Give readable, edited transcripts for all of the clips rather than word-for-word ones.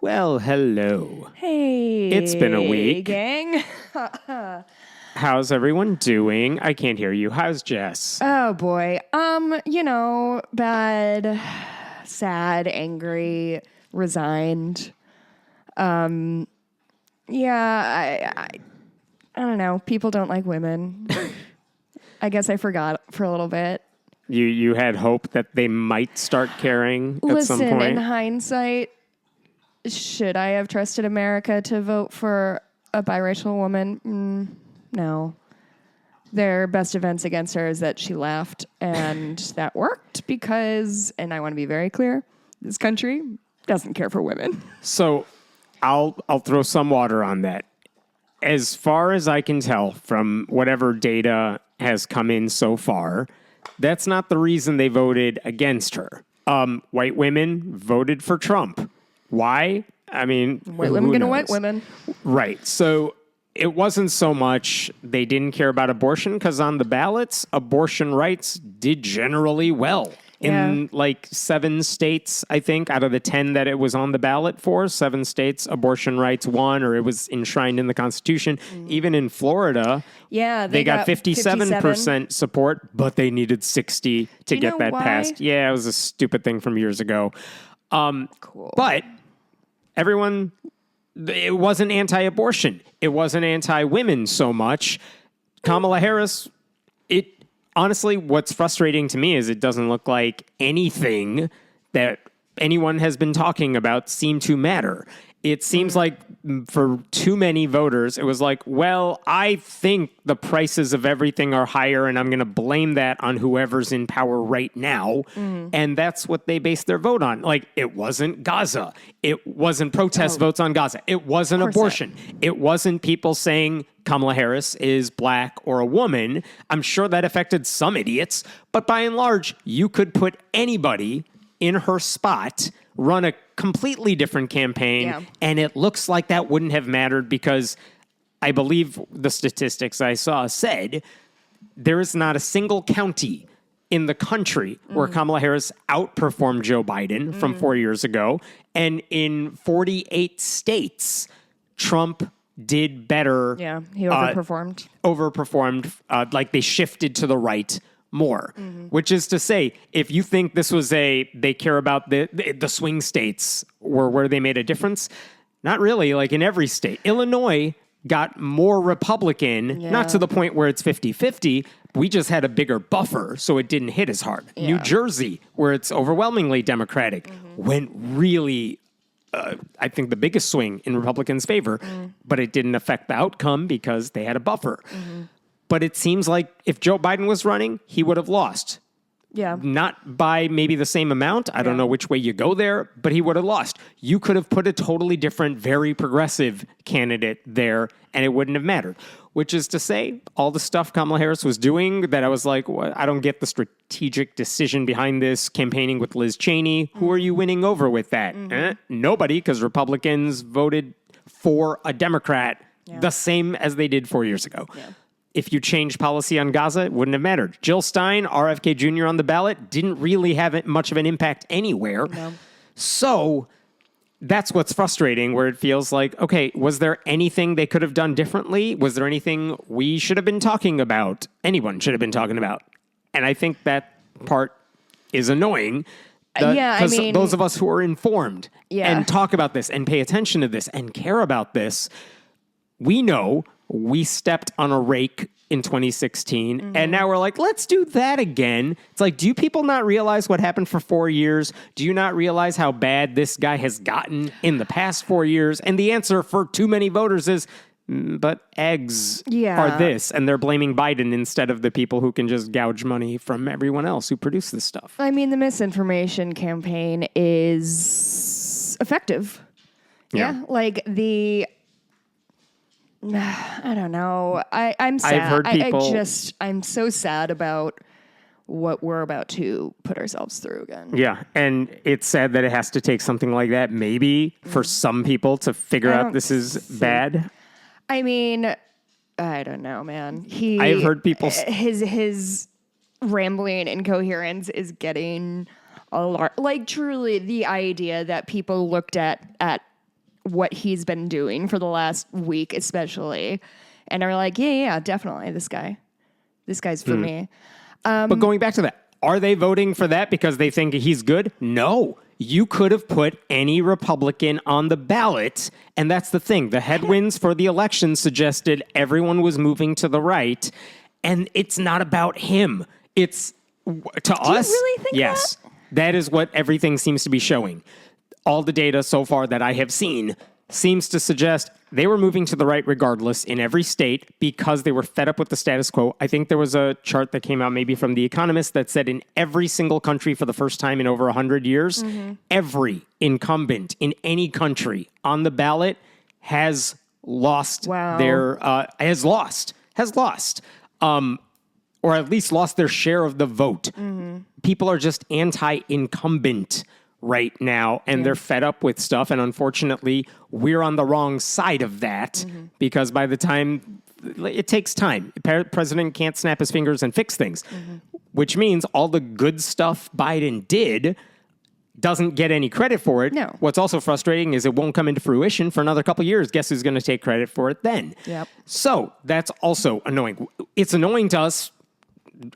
Well, hello. Hey. It's been a week. Gang. How's everyone doing? I can't hear you. How's Jess? Oh, boy. Bad, sad, angry, resigned. I don't know. People don't like women. I guess I forgot for a little bit. You had hope that they might start caring at some Listen, point? in hindsight, should I have trusted America to vote for a biracial woman? No. Their best defense against her is that she laughed, and that worked because, and I want to be very clear, this country doesn't care for women. So I'll throw some water on that. As far as I can tell from whatever data has come in so far, that's not the reason they voted against her. White women voted for Trump. Why? I mean, White women gonna white women. Right. So it wasn't so much they didn't care about abortion because on the ballots, abortion rights did generally well. In like 7 states, I think, out of the 10 that it was on the ballot for, 7 states, abortion rights won, or it was enshrined in the Constitution. Even in Florida, they got 57% support, but they needed 60 to get that passed. Yeah, it was a stupid thing from years ago. Cool. But everyone, it wasn't anti-abortion. It wasn't anti-women so much. Kamala Harris, honestly, what's frustrating to me is it doesn't look like anything that anyone has been talking about seemed to matter. It seems like for too many voters, it was like, well, I think the prices of everything are higher and I'm going to blame that on whoever's in power right now. And that's what they based their vote on. Like, it wasn't Gaza. It wasn't protest votes on Gaza. It wasn't abortion. It wasn't people saying Kamala Harris is black or a woman. I'm sure that affected some idiots, but by and large, you could put anybody in her spot, run a completely different campaign, and it looks like that wouldn't have mattered because I believe the statistics I saw said there is not a single county in the country where Kamala Harris outperformed Joe Biden from 4 years ago. And in 48 states, Trump did better. Yeah, he overperformed. Like they shifted to the right more, which is to say, if you think this was they care about the swing states or where they made a difference, not really. Like in every state, Illinois got more Republican, not to the point where it's 50-50. We just had a bigger buffer, so it didn't hit as hard. New Jersey, where it's overwhelmingly Democratic, went really, I think, the biggest swing in Republicans' favor, but it didn't affect the outcome because they had a buffer. But it seems like if Joe Biden was running, he would have lost. Yeah. Not by maybe the same amount. I don't know which way you go there, but he would have lost. You could have put a totally different, very progressive candidate there, and it wouldn't have mattered. Which is to say, all the stuff Kamala Harris was doing that I was like, well, I don't get the strategic decision behind this, campaigning with Liz Cheney. Who are you winning over with that? Nobody, because Republicans voted for a Democrat the same as they did 4 years ago. If you changed policy on Gaza, it wouldn't have mattered. Jill Stein, RFK Jr. on the ballot, didn't really have much of an impact anywhere. No. So that's what's frustrating, where it feels like, okay, was there anything they could have done differently? Was there anything we should have been talking about? Anyone should have been talking about? And I think that part is annoying. Because those of us who are informed and talk about this and pay attention to this and care about this, we know we stepped on a rake in 2016, and now we're like, let's do that again. It's like, do people not realize what happened for 4 years? Do you not realize how bad this guy has gotten in the past 4 years? And the answer for too many voters is, but eggs are this, and they're blaming Biden instead of the people who can just gouge money from everyone else who produced this stuff. I mean, the misinformation campaign is effective. Yeah. Like I don't know. I'm sad. I've heard people. I'm so sad about what we're about to put ourselves through again. Yeah, and it's sad that it has to take something like that, maybe, for some people to figure out this is bad. I mean, I don't know, man. I've heard people. His rambling incoherence is getting a lot. Like, truly, the idea that people looked at what he's been doing for the last week, especially, and are like, yeah, definitely this guy's for me. But going back to that, are they voting for that because they think he's good? No. You could have put any Republican on the ballot, and that's the thing. The headwinds for the election suggested everyone was moving to the right, and it's not about him. It's to us. Do you really think yes, that is what everything seems to be showing. All the data so far that I have seen seems to suggest they were moving to the right regardless in every state because they were fed up with the status quo. I think there was a chart that came out maybe from The Economist that said in every single country for the first time in over 100 years, every incumbent in any country on the ballot has lost has lost, or at least lost their share of the vote. People are just anti-incumbent right now, and they're fed up with stuff. And unfortunately, we're on the wrong side of that because by the time it takes time, president can't snap his fingers and fix things, which means all the good stuff Biden did doesn't get any credit for it. No. What's also frustrating is it won't come into fruition for another couple of years. Guess who's going to take credit for it then? Yep. So that's also annoying. It's annoying to us.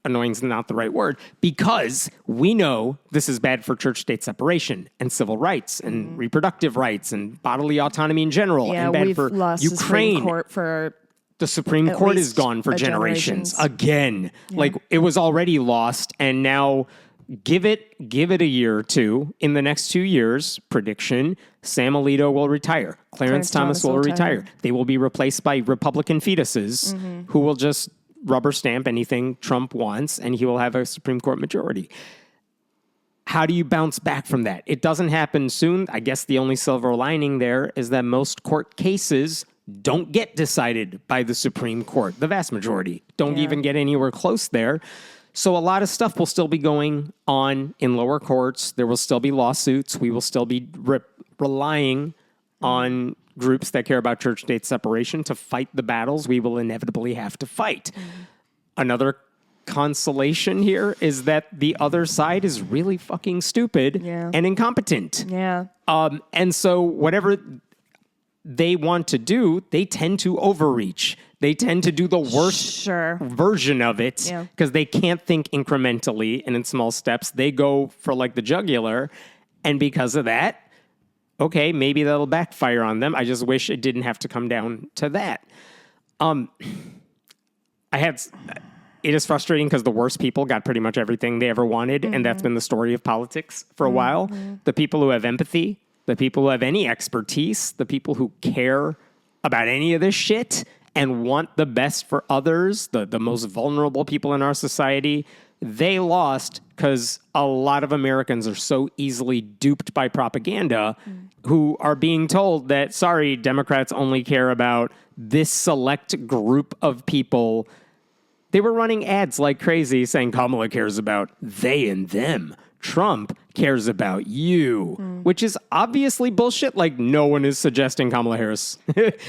Annoying is not the right word, because we know this is bad for church-state separation and civil rights and reproductive rights and bodily autonomy in general, and bad we've for lost Ukraine. the Supreme Court for The Supreme Court is gone for generations again. Like it was already lost, and now give it a year or two. In the next 2 years, prediction: Sam Alito will retire. Clarence Thomas will retire. They will be replaced by Republican fetuses who will just rubber stamp anything Trump wants, and he will have a Supreme Court majority. How do you bounce back from that? It doesn't happen soon. I guess the only silver lining there is that most court cases don't get decided by the Supreme Court. The vast majority don't even get anywhere close there. So a lot of stuff will still be going on in lower courts. There will still be lawsuits. We will still be relying on groups that care about church-state separation to fight the battles we will inevitably have to fight. Another consolation here is that the other side is really fucking stupid and incompetent. Yeah. And so whatever they want to do, they tend to overreach. They tend to do the worst version of it because they can't think incrementally and in small steps. They go for like the jugular. And because of that, okay, maybe that'll backfire on them. I just wish it didn't have to come down to that. It is frustrating because the worst people got pretty much everything they ever wanted, and that's been the story of politics for a while. The people who have empathy, the people who have any expertise, the people who care about any of this shit and want the best for others, the most vulnerable people in our society, they lost because a lot of Americans are so easily duped by propaganda who are being told that, sorry, Democrats only care about this select group of people. They were running ads like crazy saying Kamala cares about they and them. Trump cares about you, which is obviously bullshit. Like, no one is suggesting Kamala Harris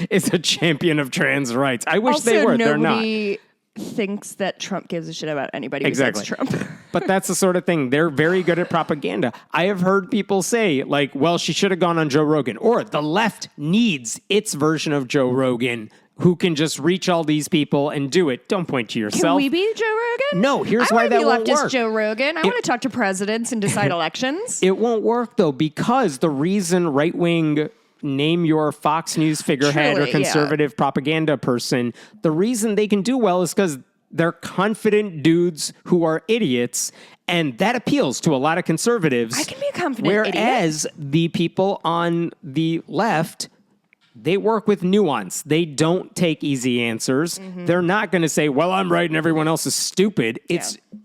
is a champion of trans rights. I wish they were. They're not. Thinks that Trump gives a shit about anybody Exactly. besides Trump. But that's the sort of thing. They're very good at propaganda. I have heard people say, like, well, she should have gone on Joe Rogan. Or the left needs its version of Joe Rogan who can just reach all these people and do it. Don't point to yourself. Can we be Joe Rogan? No, here's why that won't work. Joe Rogan. I want to talk to presidents and decide elections. It won't work, though, because the reason right-wing name your Fox News figurehead or conservative propaganda person, the reason they can do well is because they're confident dudes who are idiots, and that appeals to a lot of conservatives. I can be a confident idiot. Whereas the people on the left, they work with nuance. They don't take easy answers. They're not going to say, well, I'm right and everyone else is stupid.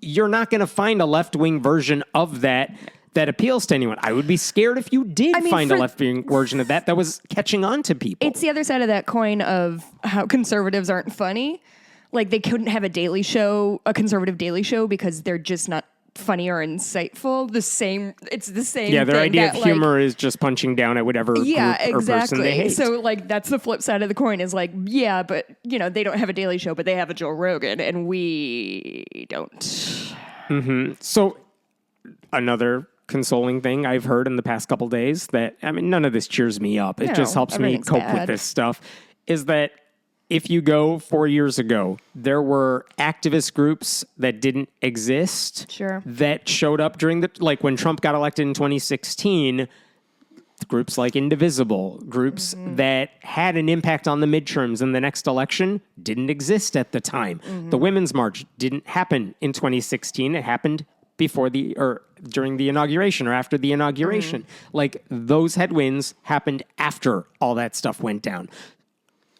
You're not going to find a left-wing version of that appeals to anyone. I would be scared if you did find a left-wing version of that was catching on to people. It's the other side of that coin of how conservatives aren't funny. Like, they couldn't have a conservative daily show because they're just not funny or insightful. It's the same. Yeah, their thing idea that, of humor is just punching down at whatever group or person they hate. So, like, that's the flip side of the coin is like, yeah, but, you know, they don't have a daily show, but they have a Joe Rogan, and we don't. So, another consoling thing I've heard in the past couple days that, I mean, none of this cheers me up. It just helps me everything's cope with bad. this stuff, is that if you go 4 years ago, there were activist groups that didn't exist. Sure. That showed up during like when Trump got elected in 2016, groups like Indivisible, groups that had an impact on the midterms and the next election didn't exist at the time. The Women's March didn't happen in 2016. It happened during the inauguration or after the inauguration. Like those headwinds happened after all that stuff went down.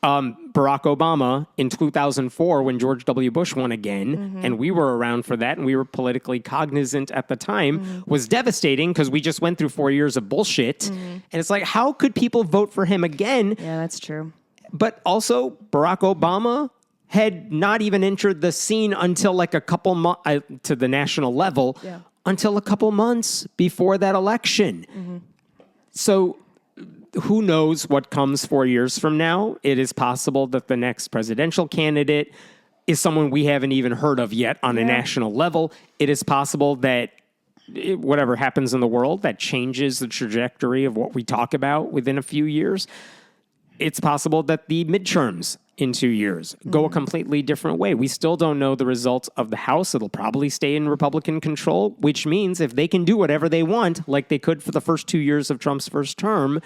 Barack Obama in 2004, when George W. Bush won again, and we were around for that, and we were politically cognizant at the time, was devastating because we just went through 4 years of bullshit. And it's like, how could people vote for him again? Yeah, that's true. But also, Barack Obama had not even entered the scene until like a couple months to the national level, until a couple months before that election. So who knows what comes 4 years from now? It is possible that the next presidential candidate is someone we haven't even heard of yet on a national level. It is possible that whatever happens in the world, that changes the trajectory of what we talk about within a few years. It's possible that the midterms in 2 years go a completely different way. We still don't know the results of the House. It'll probably stay in Republican control, which means if they can do whatever they want, like they could for the first 2 years of Trump's first term,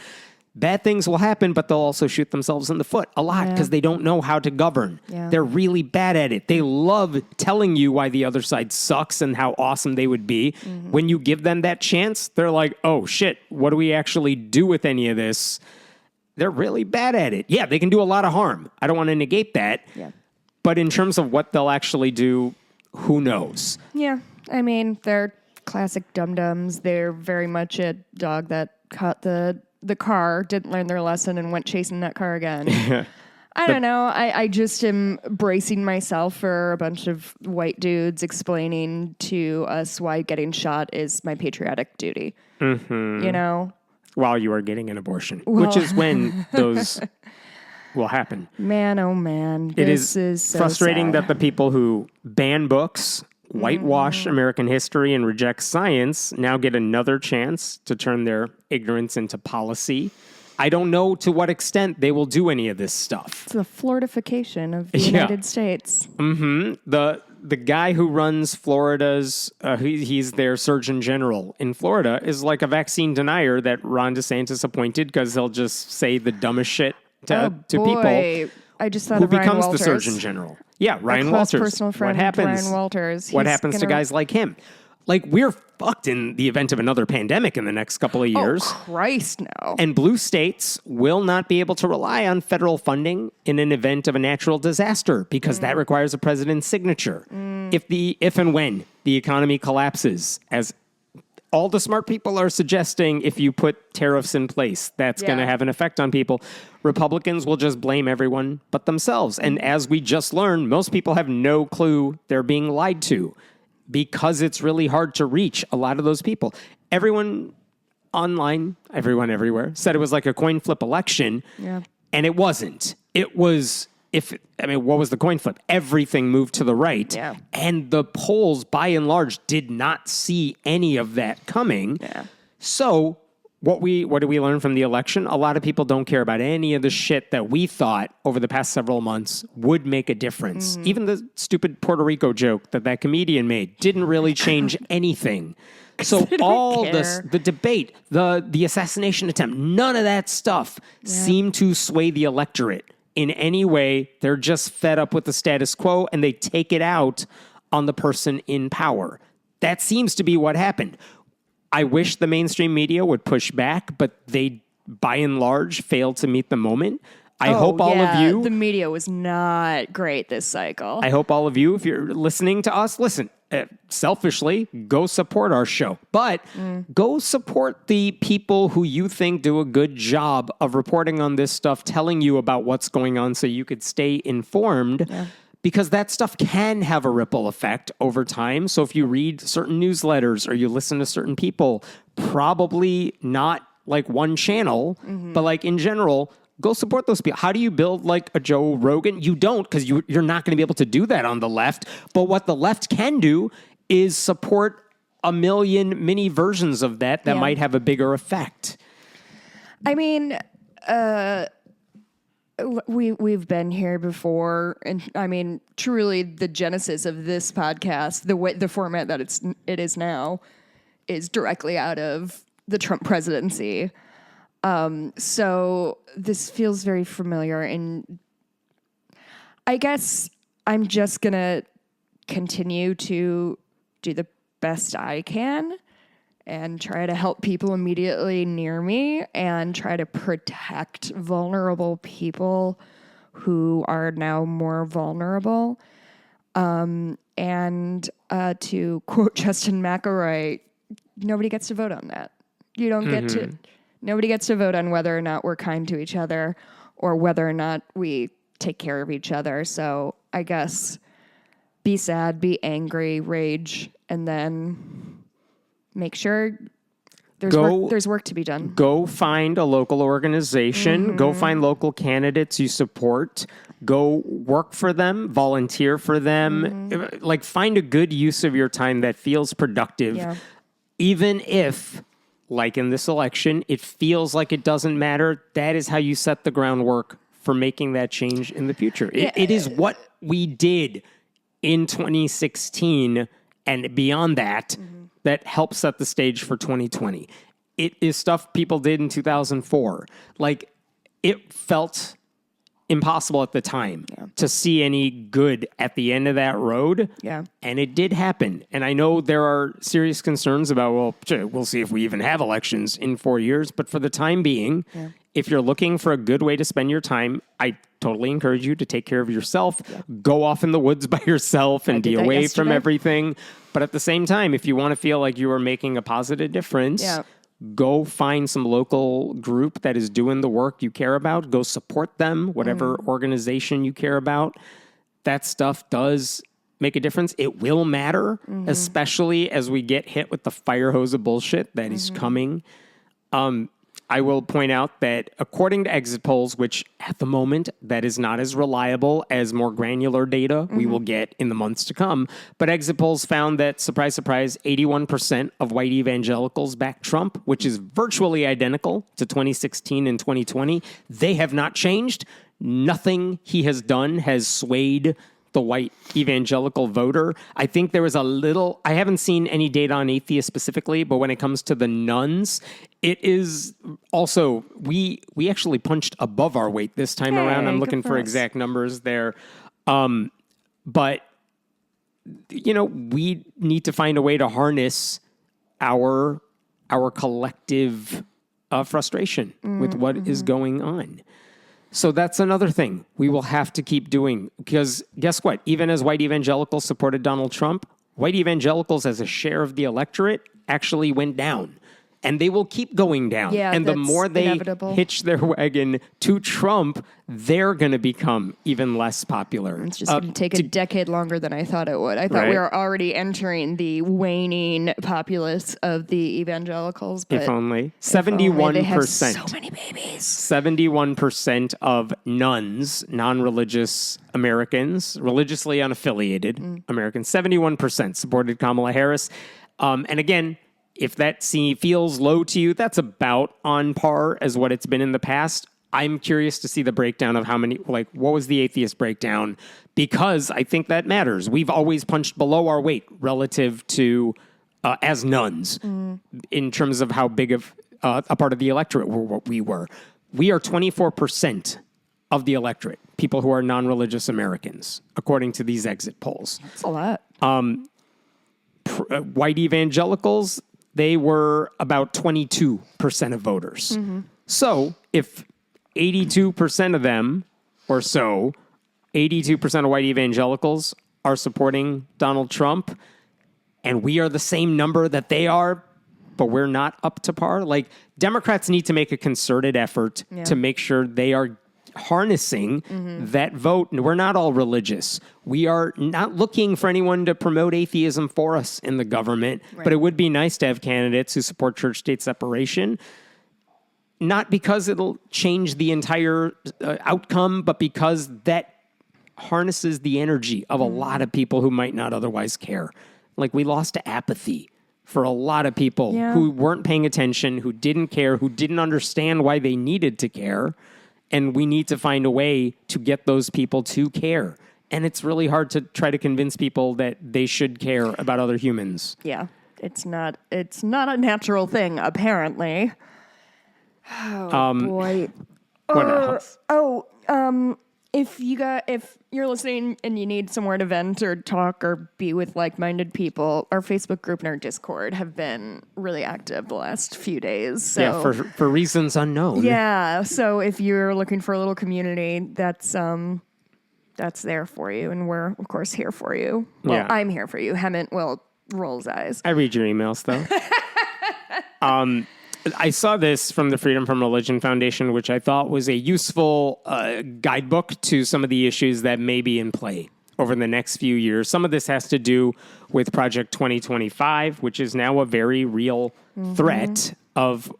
bad things will happen, but they'll also shoot themselves in the foot a lot because they don't know how to govern. They're really bad at it. They love telling you why the other side sucks and how awesome they would be. When you give them that chance, they're like, oh shit, what do we actually do with any of this? They're really bad at it. Yeah, they can do a lot of harm. I don't want to negate that. But in terms of what they'll actually do, who knows? Yeah, I mean, they're classic dum-dums. They're very much a dog that caught the car, didn't learn their lesson, and went chasing that car again. I don't know. I just am bracing myself for a bunch of white dudes explaining to us why getting shot is my patriotic duty. You know? While you are getting an abortion, which is when those will happen. Man, oh man. It is is so frustrating sad. that the people who ban books, whitewash American history, and reject science now get another chance to turn their ignorance into policy. I don't know to what extent they will do any of this stuff. It's the Floridification of the United States. The guy who runs Florida's, he's their Surgeon General in Florida, is like a vaccine denier that Ron DeSantis appointed because he'll just say the dumbest shit to people. I just thought Who of Ryan becomes Walters. the Surgeon General? Yeah, Ryan A close Walters. personal friend, What happens? Ryan Walters. What He's happens to gonna- guys like him? Like, we're fucked in the event of another pandemic in the next couple of years. Oh, Christ, no. And blue states will not be able to rely on federal funding in an event of a natural disaster because that requires a president's signature. If and when the economy collapses, as all the smart people are suggesting, if you put tariffs in place, that's going to have an effect on people. Republicans will just blame everyone but themselves. And as we just learned, most people have no clue they're being lied to because it's really hard to reach a lot of those people. Everyone online, everyone everywhere, said it was like a coin flip election. And it wasn't. It was, what was the coin flip? Everything moved to the right. And the polls, by and large, did not see any of that coming. So what do we learn from the election? A lot of people don't care about any of the shit that we thought over the past several months would make a difference. Even the stupid Puerto Rico joke that comedian made didn't really change anything. So all the debate, the assassination attempt, none of that stuff seemed to sway the electorate in any way. They're just fed up with the status quo and they take it out on the person in power. That seems to be what happened. I wish the mainstream media would push back, but they, by and large, failed to meet the moment. I hope all of you... The media was not great this cycle. I hope all of you, if you're listening to us, listen, selfishly, go support our show. But go support the people who you think do a good job of reporting on this stuff, telling you about what's going on so you could stay informed. Because that stuff can have a ripple effect over time. So if you read certain newsletters or you listen to certain people, probably not like one channel, but like in general, go support those people. How do you build like a Joe Rogan? You don't, because you're not going to be able to do that on the left. But what the left can do is support a million mini versions of that might have a bigger effect. I mean, we've been here before, and I mean, truly, the genesis of this podcast, the format that it is now, is directly out of the Trump presidency. So this feels very familiar, and I guess I'm just gonna continue to do the best I can and try to help people immediately near me and try to protect vulnerable people who are now more vulnerable. And to quote Justin McElroy, nobody gets to vote on that. You don't get to, nobody gets to vote on whether or not we're kind to each other or whether or not we take care of each other. So I guess be sad, be angry, rage, and then make sure there's work to be done. Go find a local organization. Go find local candidates you support. Go work for them, volunteer for them. Like, find a good use of your time that feels productive. Yeah. Even if, like in this election, it feels like it doesn't matter. That is how you set the groundwork for making that change in the future. It is what we did in 2016 and beyond that that helps set the stage for 2020. It is stuff people did in 2004. Like, it felt impossible at the time to see any good at the end of that road. Yeah. And it did happen. And I know there are serious concerns about, well, we'll see if we even have elections in 4 years. But for the time being, if you're looking for a good way to spend your time, I totally encourage you to take care of yourself. Go off in the woods by yourself and be away from everything. But at the same time, if you want to feel like you are making a positive difference, go find some local group that is doing the work you care about. Go support them, whatever organization you care about. That stuff does make a difference. It will matter, especially as we get hit with the fire hose of bullshit that is coming. I will point out that according to exit polls, which at the moment, that is not as reliable as more granular data we will get in the months to come, but exit polls found that, surprise, surprise, 81% of white evangelicals back Trump, which is virtually identical to 2016 and 2020. They have not changed. Nothing he has done has swayed the white evangelical voter. I think there was a little, I haven't seen any data on atheists specifically, but when it comes to the nuns, it is also, we actually punched above our weight this time around. I'm looking for exact numbers there. But, you know, we need to find a way to harness our collective frustration with what is going on. So that's another thing we will have to keep doing, because guess what? Even as white evangelicals supported Donald Trump, white evangelicals as a share of the electorate actually went down. And they will keep going down. Yeah, and the more they inevitable. hitch their wagon to Trump, they're going to become even less popular. It's just going to take a decade longer than I thought it would. I thought we were already entering the waning populace of the evangelicals. But if only. 71%. They have so many babies. 71% of nuns, non-religious Americans, religiously unaffiliated Americans, 71% supported Kamala Harris. And again, if that feels low to you, that's about on par as what it's been in the past. I'm curious to see the breakdown of how many, like, what was the atheist breakdown? Because I think that matters. We've always punched below our weight relative to, as nuns, in terms of how big of a part of the electorate we were. We are 24% of the electorate, people who are non-religious Americans, according to these exit polls. That's a lot. White evangelicals, they were about 22% of voters. So if 82% of them, or so, 82% of white evangelicals are supporting Donald Trump, and we are the same number that they are, but we're not up to par, like, Democrats need to make a concerted effort to make sure they are harnessing that vote. And we're not all religious. We are not looking for anyone to promote atheism for us in the government, but it would be nice to have candidates who support church-state separation, not because it'll change the entire outcome, but because that harnesses the energy of a lot of people who might not otherwise care. Like, we lost to apathy for a lot of people who weren't paying attention, who didn't care, who didn't understand why they needed to care. And we need to find a way to get those people to care. And it's really hard to try to convince people that they should care about other humans. Yeah. It's not a natural thing, apparently. Oh, boy. What else? If you're listening and you need somewhere to vent or talk or be with like-minded people, our Facebook group and our Discord have been really active the last few days. So. Yeah, for reasons unknown. Yeah, so if you're looking for a little community, that's there for you, and we're of course here for you. Well, Yeah. I'm here for you. Hemant will roll his eyes. I read your emails though. I saw this from the Freedom from Religion Foundation, which I thought was a useful guidebook to some of the issues that may be in play over the next few years. Some of this has to do with Project 2025, which is now a very real threat of,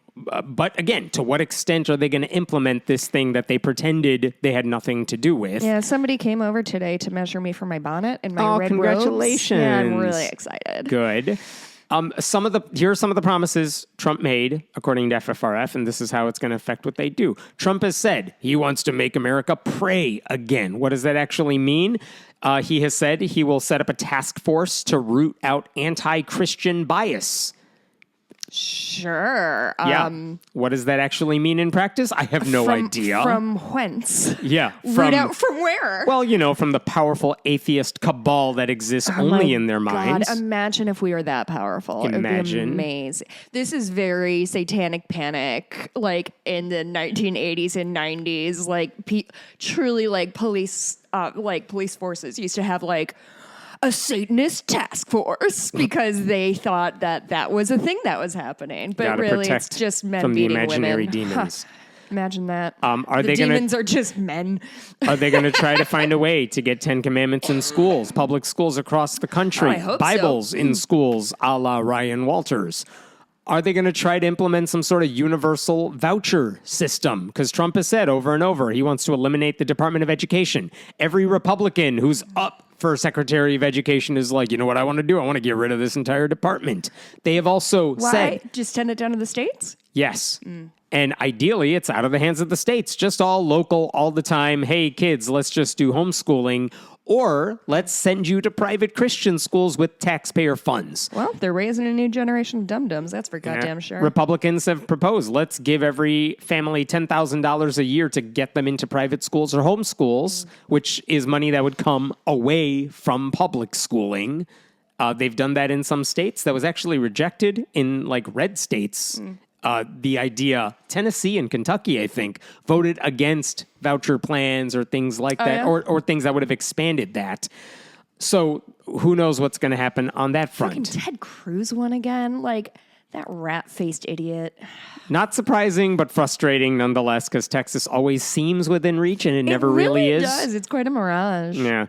but again, to what extent are they going to implement this thing that they pretended they had nothing to do with? Yeah, somebody came over today to measure me for my bonnet and my red congratulations. robes. Yeah, I'm really excited. Good. Here are some of the promises Trump made, according to FFRF, and this is how it's going to affect what they do. Trump has said he wants to make America pray again. What does that actually mean? He has said he will set up a task force to root out anti-Christian bias. Sure. Yeah. What does that actually mean in practice? I have no idea. From whence? Yeah. Root out from where? Well, from the powerful atheist cabal that exists only in their minds. God, imagine if we were that powerful. It would be amazing. This is very satanic panic, like in the 1980s and 90s. Like truly, like police forces used to have like a Satanist task force because they thought that was a thing that was happening. But Gotta really, protect it's just men from the beating imaginary women. demons. Imagine that. The demons are just men. Are they going to try to find a way to get 10 Commandments in schools, public schools across the country, I hope Bibles so. in schools, a la Ryan Walters? Are they going to try to implement some sort of universal voucher system? Because Trump has said over and over he wants to eliminate the Department of Education. Every Republican who's up for Secretary of Education is like, you know what I want to do? I want to get rid of this entire department. They have also said... Just send it down to the states? Yes. And ideally, it's out of the hands of the states, just all local, all the time. Hey, kids, let's just do homeschooling. Or let's send you to private Christian schools with taxpayer funds. Well, they're raising a new generation of dum-dums. That's for goddamn sure. Republicans have proposed, let's give every family $10,000 a year to get them into private schools or homeschools, which is money that would come away from public schooling. They've done that in some states. That was actually rejected in like red states. The idea, Tennessee and Kentucky, I think, voted against voucher plans or things like that, or things that would have expanded that. So who knows what's going to happen on that front. Fucking Ted Cruz won again. Like, that rat-faced idiot. Not surprising, but frustrating nonetheless, because Texas always seems within reach, and it never really is. It does. It's quite a mirage. Yeah.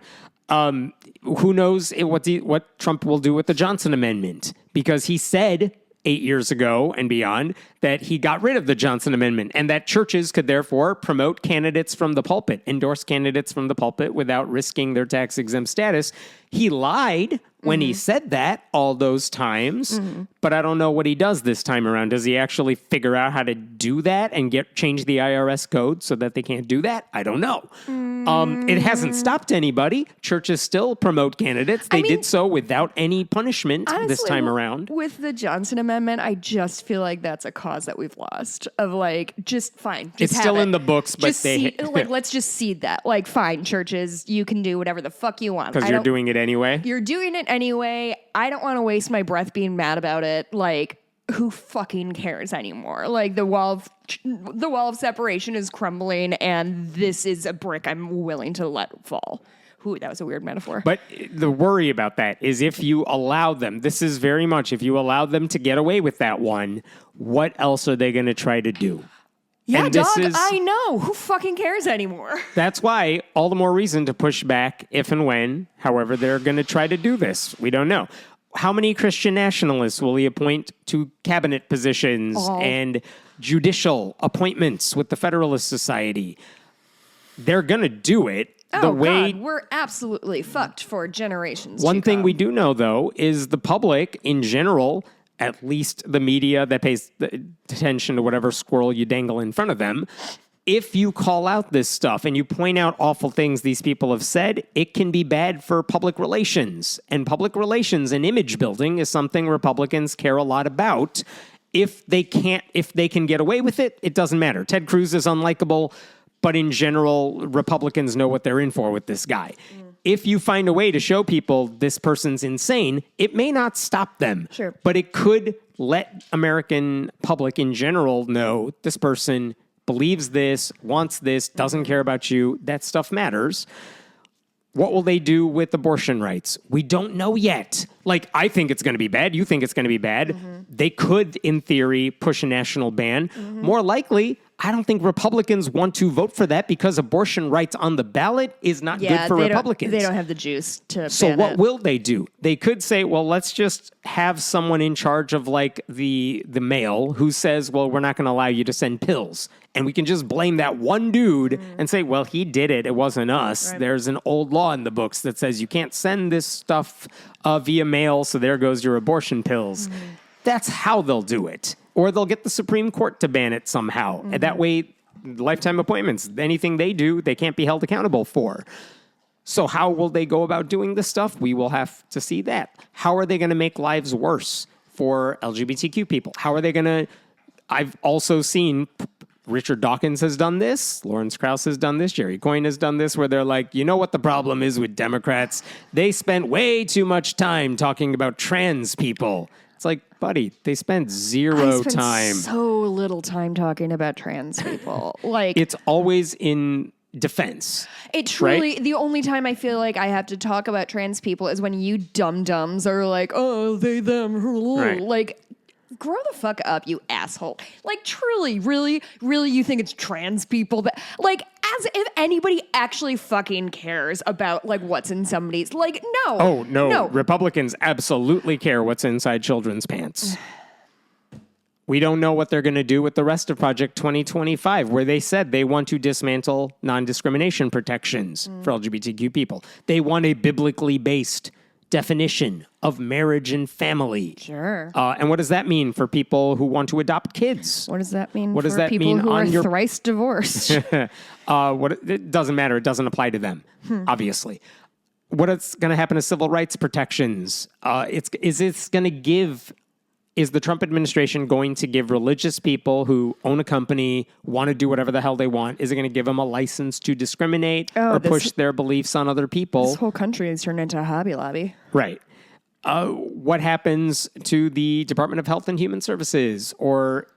Who knows what Trump will do with the Johnson Amendment? Because he said 8 years ago and beyond that he got rid of the Johnson Amendment and that churches could therefore promote candidates from the pulpit, endorse candidates from the pulpit without risking their tax-exempt status. He lied when he said that all those times, but I don't know what he does this time around. Does he actually figure out how to do that and change the IRS code so that they can't do that? I don't know. It hasn't stopped anybody. Churches still promote candidates. They did so without any punishment this time around. With the Johnson Amendment, I just feel like that's a cause that we've lost. Of like, just fine. Just it's still in the books, but let's just cede that. Like, fine, churches, you can do whatever the fuck you want. Because you're doing it anyway? You're doing it anyway. I don't want to waste my breath being mad about it. Like, who fucking cares anymore? Like, the wall of separation is crumbling, and this is a brick I'm willing to let fall. That was a weird metaphor. But the worry about that is if you allow them, this is very much, if you allow them to get away with that one, what else are they going to try to do? Yeah, dog, I know. Who fucking cares anymore? That's why all the more reason to push back if and when, however, they're going to try to do this. We don't know. How many Christian nationalists will he appoint to cabinet positions and judicial appointments with the Federalist Society? They're going to do it. God, we're absolutely fucked for generations. One thing we do know, though, is the public in general at least the media that pays attention to whatever squirrel you dangle in front of them. If you call out this stuff and you point out awful things these people have said, it can be bad for public relations. And public relations and image building is something Republicans care a lot about. If they can get away with it, it doesn't matter. Ted Cruz is unlikable, but in general, Republicans know what they're in for with this guy. If you find a way to show people this person's insane, it may not stop them. Sure. But it could let American public in general know this person believes this, wants this, doesn't care about you. That stuff matters. What will they do with abortion rights? We don't know yet. Like, I think it's going to be bad. You think it's going to be bad. They could, in theory, push a national ban. More likely, I don't think Republicans want to vote for that because abortion rights on the ballot is not good for Republicans. They don't have the juice to So ban what it. will they do? They could say, well, let's just have someone in charge of like the mail who says, well, we're not going to allow you to send pills. And we can just blame that one dude and say, well, he did it. It wasn't us. Right. There's an old law in the books that says you can't send this stuff via mail. So there goes your abortion pills. That's how they'll do it. Or they'll get the Supreme Court to ban it somehow. And that way, lifetime appointments, anything they do, they can't be held accountable for. So how will they go about doing this stuff? We will have to see that. How are they going to make lives worse for LGBTQ people? How are they going to... I've also seen... Richard Dawkins has done this. Lawrence Krauss has done this. Jerry Coyne has done this, where they're like, you know what the problem is with Democrats? They spent way too much time talking about trans people. It's like, buddy, they spent zero time. So little time talking about trans people. Like, it's always in defense. It truly, right? The only time I feel like I have to talk about trans people is when you dum-dums are like, oh, they, them, right. Like, grow the fuck up, you asshole. Like, truly, really, you think it's trans people that, like, as if anybody actually fucking cares about, like, what's in somebody's, like, no. Oh, no. Republicans absolutely care what's inside children's pants. We don't know what they're going to do with the rest of Project 2025, where they said they want to dismantle non-discrimination protections for LGBTQ people. They want a biblically based definition of marriage and family. Sure. And what does that mean for people who want to adopt kids? What does that mean what does for that people mean who on are your... thrice divorced? It doesn't matter. It doesn't apply to them, obviously. What is going to happen to civil rights protections? Is the Trump administration going to give religious people who own a company, want to do whatever the hell they want, is it going to give them a license to discriminate or push their beliefs on other people? This whole country has turned into a Hobby Lobby. Right. What happens to the Department of Health and Human Services or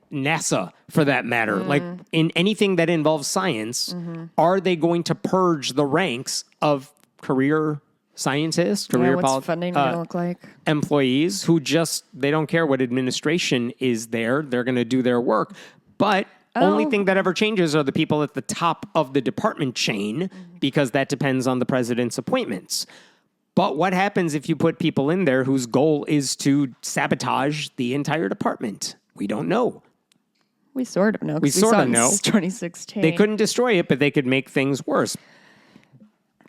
NASA, for that matter? Like, in anything that involves science, are they going to purge the ranks of career scientists, what's funding going to look like? Employees who they don't care what administration is there. They're going to do their work. But only thing that ever changes are the people at the top of the department chain, because that depends on the president's appointments. But what happens if you put people in there whose goal is to sabotage the entire department? We don't know. We sort of know. We sort of know. 2016. They couldn't destroy it, but they could make things worse.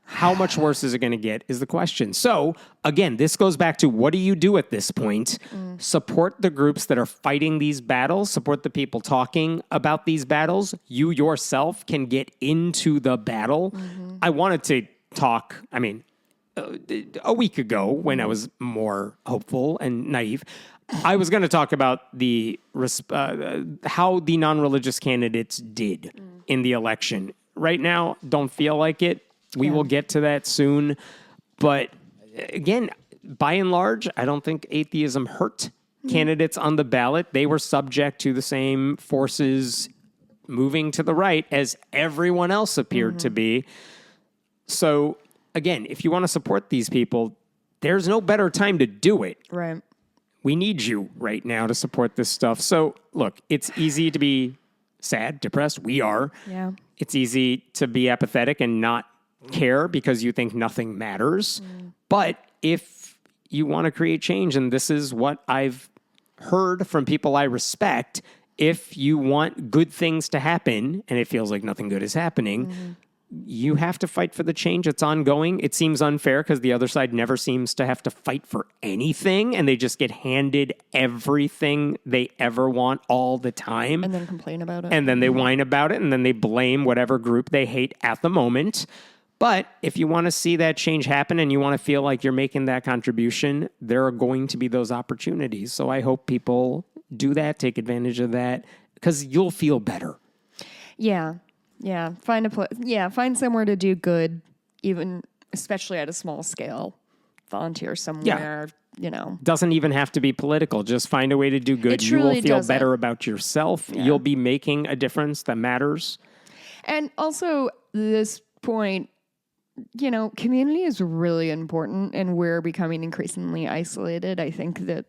How much worse is it going to get is the question. So, again, this goes back to what do you do at this point? Support the groups that are fighting these battles. Support the people talking about these battles. You yourself can get into the battle. I wanted to talk, a week ago when I was more hopeful and naive, I was going to talk about how the non-religious candidates did in the election. Right now, don't feel like it. We will get to that soon. But again, by and large, I don't think atheism hurt candidates on the ballot. They were subject to the same forces moving to the right as everyone else appeared to be. So again, if you want to support these people, there's no better time to do it. Right. We need you right now to support this stuff. So look, it's easy to be sad, depressed. We are. Yeah. It's easy to be apathetic and not care because you think nothing matters. But if you want to create change, and this is what I've heard from people I respect, if you want good things to happen and it feels like nothing good is happening, you have to fight for the change. It's ongoing. It seems unfair because the other side never seems to have to fight for anything, and they just get handed everything they ever want all the time. And then complain about it. And then they whine about it, and then they blame whatever group they hate at the moment. But if you want to see that change happen and you want to feel like you're making that contribution, there are going to be those opportunities. So I hope people do that, take advantage of that, because you'll feel better. Yeah. Yeah. Find somewhere to do good, even especially at a small scale. Volunteer somewhere, Doesn't even have to be political. Just find a way to do good. You will feel better about yourself. Yeah. You'll be making a difference that matters. And also, this point, community is really important, and we're becoming increasingly isolated. I think that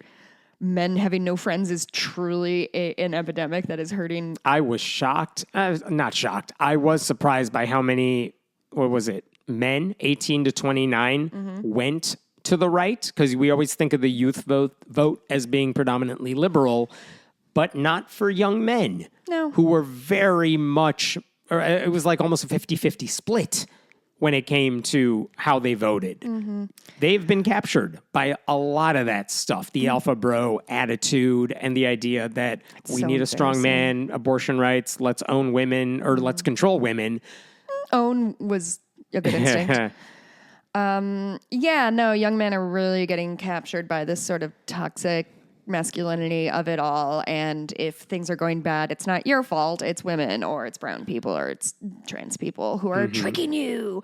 men having no friends is truly an epidemic that is hurting. I was shocked. Not shocked. I was surprised by how many, men 18 to 29 went to the right, because we always think of the youth vote as being predominantly liberal, but not for young men who were very much, or it was like almost a 50-50 split when it came to how they voted. They've been captured by a lot of that stuff, the alpha bro attitude and the idea that we need a strong man, abortion rights, let's own women, or let's control women. Own was a good instinct. Young men are really getting captured by this sort of toxic masculinity of it all. And if things are going bad, it's not your fault. It's women, or it's brown people, or it's trans people who are tricking you.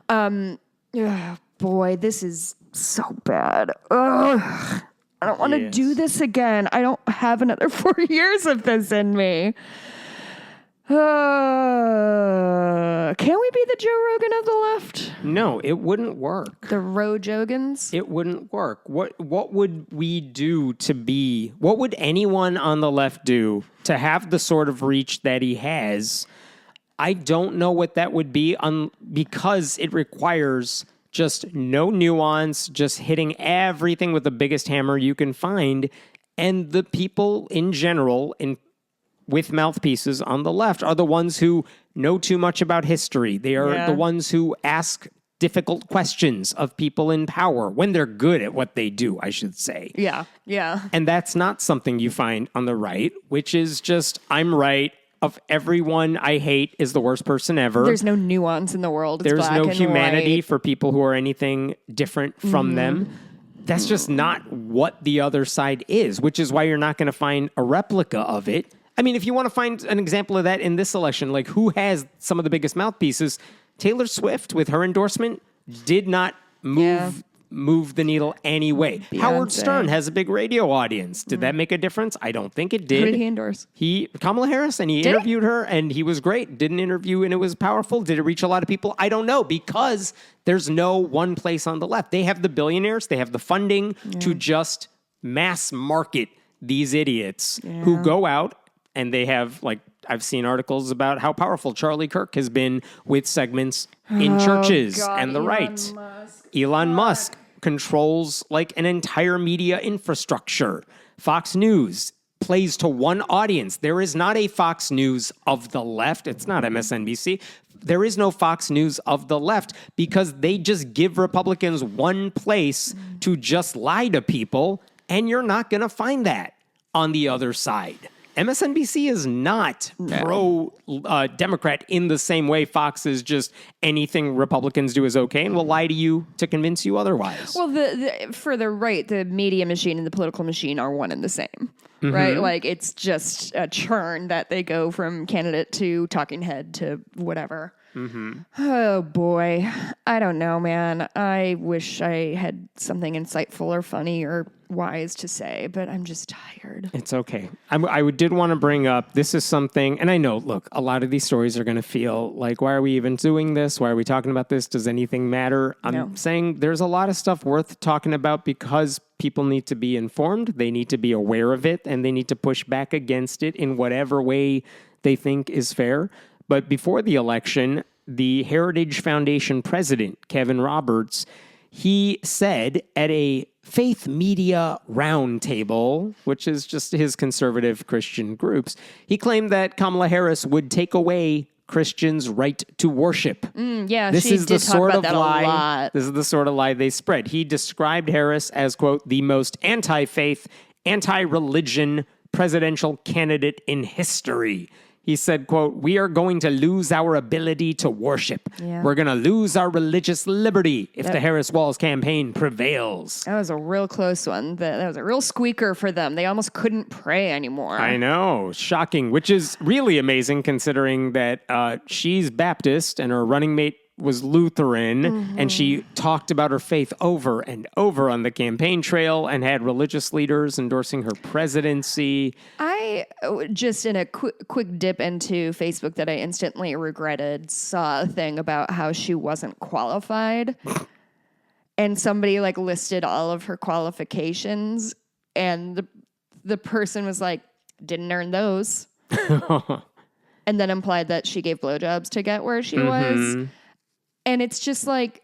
Boy, this is so bad. Ugh. I don't want to do this again. I don't have another 4 years of this in me. Can we be the Joe Rogan of the left? No, it wouldn't work. The Rojogans? It wouldn't work. What would we do to be, what would anyone on the left do to have the sort of reach that he has? I don't know what that would be because it requires just no nuance, just hitting everything with the biggest hammer you can find. And the people in general, with mouthpieces on the left, are the ones who know too much about history. They are the ones who ask difficult questions of people in power when they're good at what they do, I should say. Yeah. And that's not something you find on the right, which is just, I'm right. Of everyone I hate is the worst person ever. There's no nuance in the world. It's There's black no and humanity white. for people who are anything different from them. That's just not what the other side is, which is why you're not going to find a replica of it. I mean, if you want to find an example of that in this election, like who has some of the biggest mouthpieces, Taylor Swift with her endorsement did not move the needle anyway. Beyonce. Howard Stern has a big radio audience. Did that make a difference? I don't think it did. Who did he endorse? Kamala Harris, and he interviewed her, and he was great. Did an interview, and it was powerful. Did it reach a lot of people? I don't know, because there's no one place on the left. They have the billionaires. They have the funding to just mass market these idiots who go out, and they have, like, I've seen articles about how powerful Charlie Kirk has been with segments in churches and the right. Elon Musk controls like an entire media infrastructure. Fox News plays to one audience. There is not a Fox News of the left. It's not MSNBC. There is no Fox News of the left because they just give Republicans one place to just lie to people, and you're not going to find that on the other side. MSNBC is not pro-Democrat in the same way Fox is just anything Republicans do is okay and will lie to you to convince you otherwise. Well, for the right, the media machine and the political machine are one and the same, right? Like, it's just a churn that they go from candidate to talking head to whatever. Oh, boy. I don't know, man. I wish I had something insightful or funny or wise to say, but I'm just tired. It's okay. I did want to bring up, this is something, and I know, look, a lot of these stories are going to feel like, why are we even doing this? Why are we talking about this? Does anything matter? I'm saying there's a lot of stuff worth talking about because people need to be informed, they need to be aware of it, and they need to push back against it in whatever way they think is fair. But before the election, the Heritage Foundation president, Kevin Roberts, he said at a faith media roundtable, which is just his conservative Christian groups, he claimed that Kamala Harris would take away Christians' right to worship. Yeah, This she is did the talk sort about of that lie. a lot. This is the sort of lie they spread. He described Harris as, quote, the most anti-faith, anti-religion presidential candidate in history. He said, quote, we are going to lose our ability to worship. Yeah. We're going to lose our religious liberty if the Harris-Walz campaign prevails. That was a real close one. That was a real squeaker for them. They almost couldn't pray anymore. I know. Shocking, which is really amazing considering that she's Baptist and her running mate was Lutheran, and she talked about her faith over and over on the campaign trail and had religious leaders endorsing her presidency. I just, in a quick dip into Facebook that I instantly regretted, saw a thing about how she wasn't qualified. And somebody like listed all of her qualifications, and the person was like, didn't earn those. And then implied that she gave blowjobs to get where she was. And it's just like,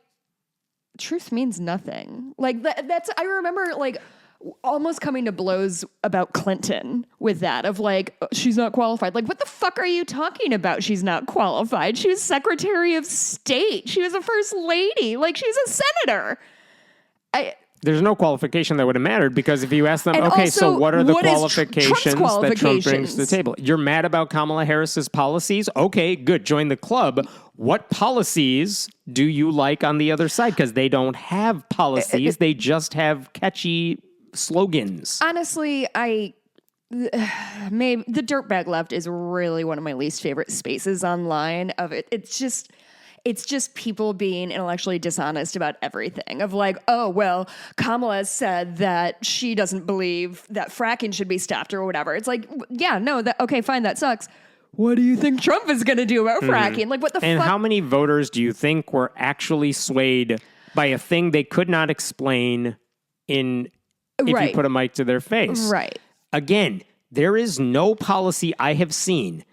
truth means nothing. Like that's, I remember like almost coming to blows about Clinton with that of like, she's not qualified. Like, what the fuck are you talking about? She's not qualified. She was Secretary of State. She was a first lady. Like, she's a senator. There's no qualification that would have mattered because if you ask them, And okay, also, so what are the what is qualifications Trump's that Trump brings to the qualifications? table? You're mad about Kamala Harris's policies? Okay, good. Join the club. What policies do you like on the other side? Because they don't have policies. They just have catchy slogans. Honestly, maybe the dirtbag left is really one of my least favorite spaces online of it. It's just people being intellectually dishonest about everything of like, oh, well, Kamala said that she doesn't believe that fracking should be stopped or whatever. It's like, yeah, no, okay, fine, that sucks. What do you think Trump is going to do about fracking? Like, what the fuck? And how many voters do you think were actually swayed by a thing they could not explain if you put a mic to their face? Right. Again, there is no policy I have seen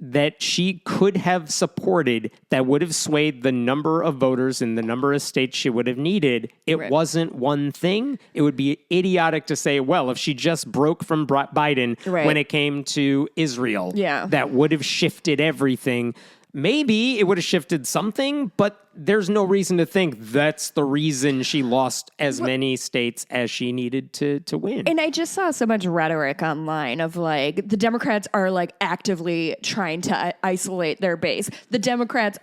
that she could have supported that would have swayed the number of voters in the number of states she would have needed. It wasn't one thing. It would be idiotic to say, well, if she just broke from Biden when it came to Israel, that would have shifted everything. Maybe it would have shifted something, but there's no reason to think that's the reason she lost as many states as she needed to win. And I just saw so much rhetoric online of like, the Democrats are like actively trying to isolate their base. The Democrats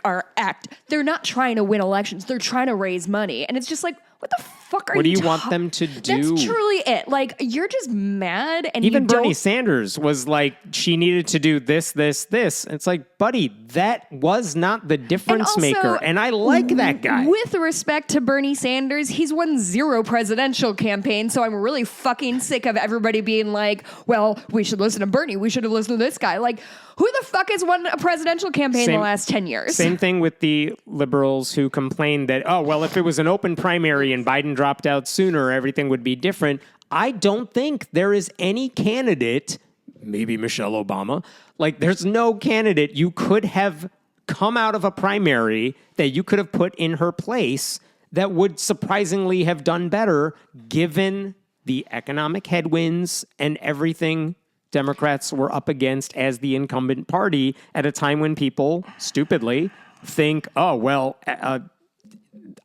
they're not trying to win elections. They're trying to raise money. And it's just like, what the fuck are you What do you want them to do? That's truly it. Like, you're just mad and even you Bernie don't... Sanders was like, she needed to do this, this, this. It's like, buddy, that was not the difference maker. And I like that guy. With respect to Bernie Sanders, he's won 0 presidential campaigns. So I'm really fucking sick of everybody being like, well, we should listen to Bernie. We should have listened to this guy. Like, who the fuck has won a presidential campaign in the last 10 years? Same thing with the liberals who complained that, oh, well, if it was an open primary and Biden dropped out sooner, everything would be different. I don't think there is any candidate, maybe Michelle Obama, like there's no candidate you could have come out of a primary that you could have put in her place that would surprisingly have done better given the economic headwinds and everything Democrats were up against as the incumbent party at a time when people stupidly think, oh, well,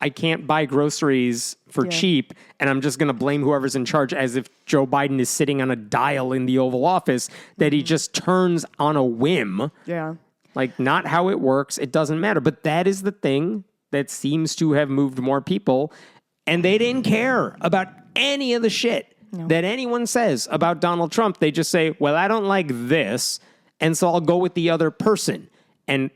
I can't buy groceries for cheap, and I'm just going to blame whoever's in charge as if Joe Biden is sitting on a dial in the Oval Office that he just turns on a whim. Yeah. Like, not how it works. It doesn't matter. But that is the thing that seems to have moved more people, and they didn't care about any of the shit that anyone says about Donald Trump. They just say, well, I don't like this, and so I'll go with the other person. And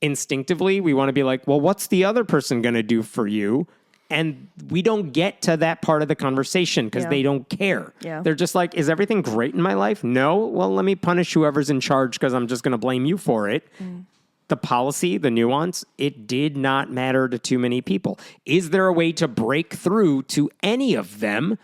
instinctively, we want to be like, well, what's the other person going to do for you? And we don't get to that part of the conversation because they don't care. Yeah. They're just like, is everything great in my life? No? Well, let me punish whoever's in charge because I'm just going to blame you for it. The policy, the nuance, it did not matter to too many people. Is there a way to break through to any of them?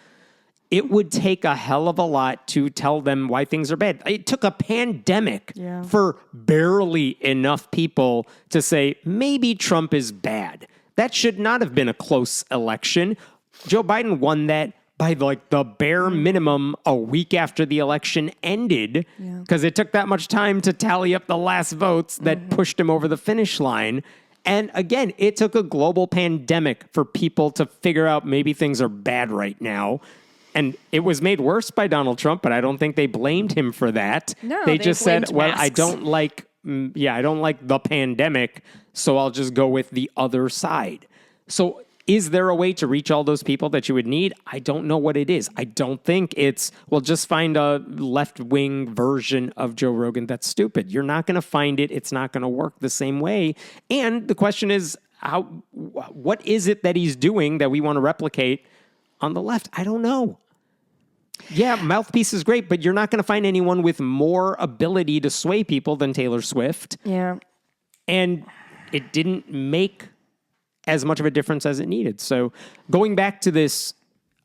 It would take a hell of a lot to tell them why things are bad. It took a pandemic for barely enough people to say, maybe Trump is bad. That should not have been a close election. Joe Biden won that by like the bare minimum a week after the election ended, because it took that much time to tally up the last votes that pushed him over the finish line. And again, it took a global pandemic for people to figure out maybe things are bad right now. And it was made worse by Donald Trump, but I don't think they blamed him for that. No, they just said, blamed well, masks. I don't like the pandemic, so I'll just go with the other side. So is there a way to reach all those people that you would need? I don't know what it is. I don't think it's, well, just find a left-wing version of Joe Rogan that's stupid. You're not going to find it. It's not going to work the same way. And the question is, what is it that he's doing that we want to replicate on the left? I don't know. Yeah, Mouthpiece is great, but you're not going to find anyone with more ability to sway people than Taylor Swift. Yeah. And it didn't make as much of a difference as it needed. So going back to this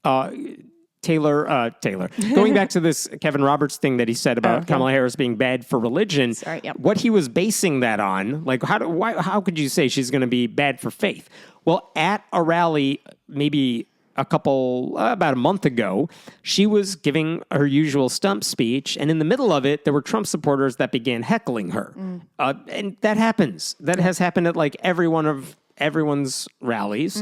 going back to this Kevin Roberts thing that he said about Kamala Harris being bad for religion, what he was basing that on, like how could you say she's going to be bad for faith? Well, at a rally, maybe about a month ago, she was giving her usual stump speech, and in the middle of it, there were Trump supporters that began heckling her. And that happens. That has happened at like every one of everyone's rallies.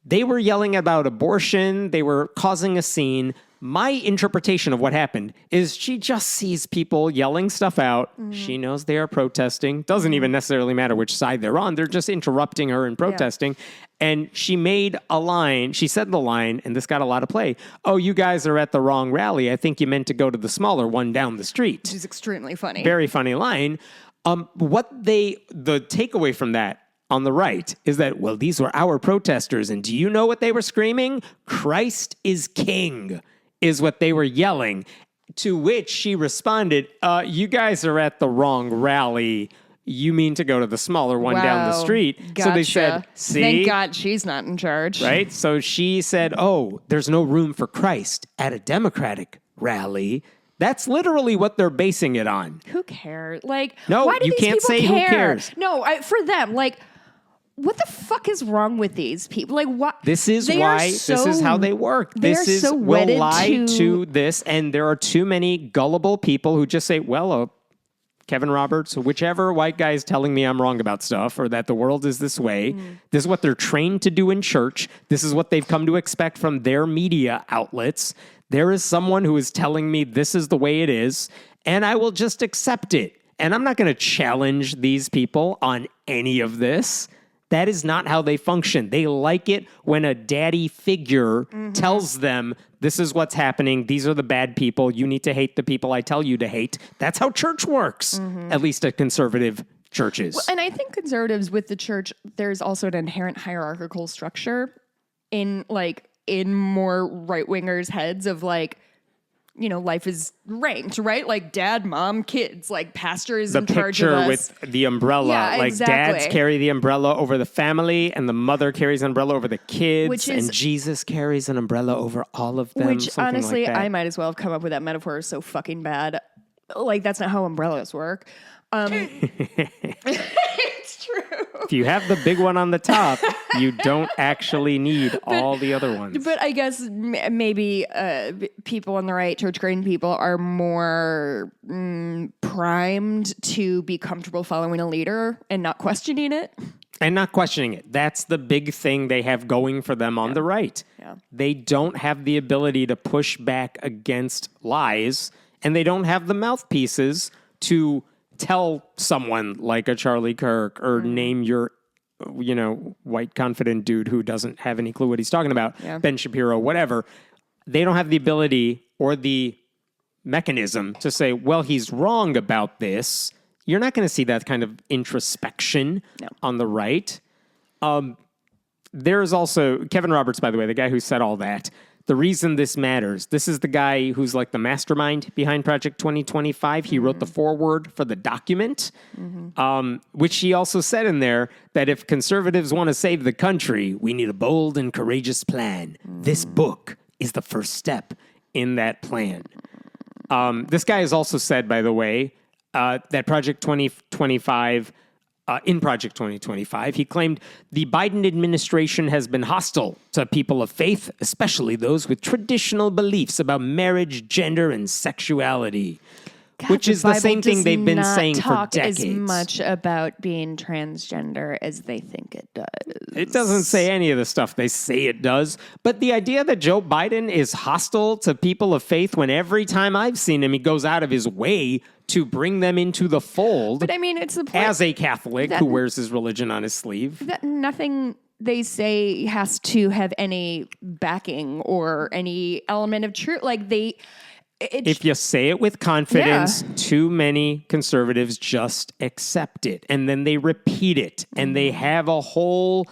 They were yelling about abortion. They were causing a scene. My interpretation of what happened is she just sees people yelling stuff out. She knows they are protesting. Doesn't even necessarily matter which side they're on. They're just interrupting her and protesting. And she made a line. She said the line, and this got a lot of play. Oh, you guys are at the wrong rally. I think you meant to go to the smaller one down the street. Which is extremely funny. Very funny line. The takeaway from that on the right is that, well, these were our protesters. And do you know what they were screaming? Christ is king, is what they were yelling. To which she responded, you guys are at the wrong rally. You mean to go to the smaller one down the street. Gotcha. So they said, see? Thank God she's not in charge. Right? So she said, oh, there's no room for Christ at a Democratic rally. That's literally what they're basing it on. Who cares? Like, no, why do you these can't people say care? who cares. No, for them, like, what the fuck is wrong with these people? Like, what? This is this is how they work. This is so we'll wedded lie to this, and there are too many gullible people who just say, well, Kevin Roberts, whichever white guy is telling me I'm wrong about stuff or that the world is this way. This is what they're trained to do in church. This is what they've come to expect from their media outlets. There is someone who is telling me this is the way it is, and I will just accept it. And I'm not going to challenge these people on any of this. That is not how they function. They like it when a daddy figure tells them, this is what's happening. These are the bad people. You need to hate the people I tell you to hate. That's how church works, at least at conservative churches. Well, and I think conservatives with the church, there's also an inherent hierarchical structure in more right-wingers' heads of like, you know, life is ranked, right? Like dad, mom, kids, like pastor is in charge of us. The picture with the umbrella, Yeah, like exactly. dads carry the umbrella over the family and the mother carries an umbrella over the kids and Jesus carries an umbrella over all of them. Which honestly, like that. I might as well have come up with that metaphor. It's so fucking bad. Like that's not how umbrellas work. It's true. If you have the big one on the top, you don't actually need all the other ones. But I guess maybe people on the right, church-going people, are more primed to be comfortable following a leader and not questioning it. And not questioning it. That's the big thing they have going for them on the right. Yeah. They don't have the ability to push back against lies, and they don't have the mouthpieces to tell someone like a Charlie Kirk or name your, white confident dude who doesn't have any clue what he's talking about, Ben Shapiro, whatever. They don't have the ability or the mechanism to say, well, he's wrong about this. You're not going to see that kind of introspection on the right. There's also Kevin Roberts, by the way, the guy who said all that. The reason this matters, this is the guy who's like the mastermind behind Project 2025. He wrote the foreword for the document, which he also said in there that if conservatives want to save the country, we need a bold and courageous plan. This book is the first step in that plan. This guy has also said, by the way, that Project 2025 in Project 2025. He claimed the Biden administration has been hostile to people of faith, especially those with traditional beliefs about marriage, gender, and sexuality. God, which is the Bible same thing does they've been not saying for talk decades. as much about being transgender as they think it does. It doesn't say any of the stuff they say it does. But the idea that Joe Biden is hostile to people of faith when every time I've seen him, he goes out of his way to bring them into the fold. But I mean, it's the point as a Catholic who wears his religion on his sleeve. that nothing they say has to have any backing or any element of truth. Like if you say it with confidence, too many conservatives just accept it. And then they repeat it. And they have a whole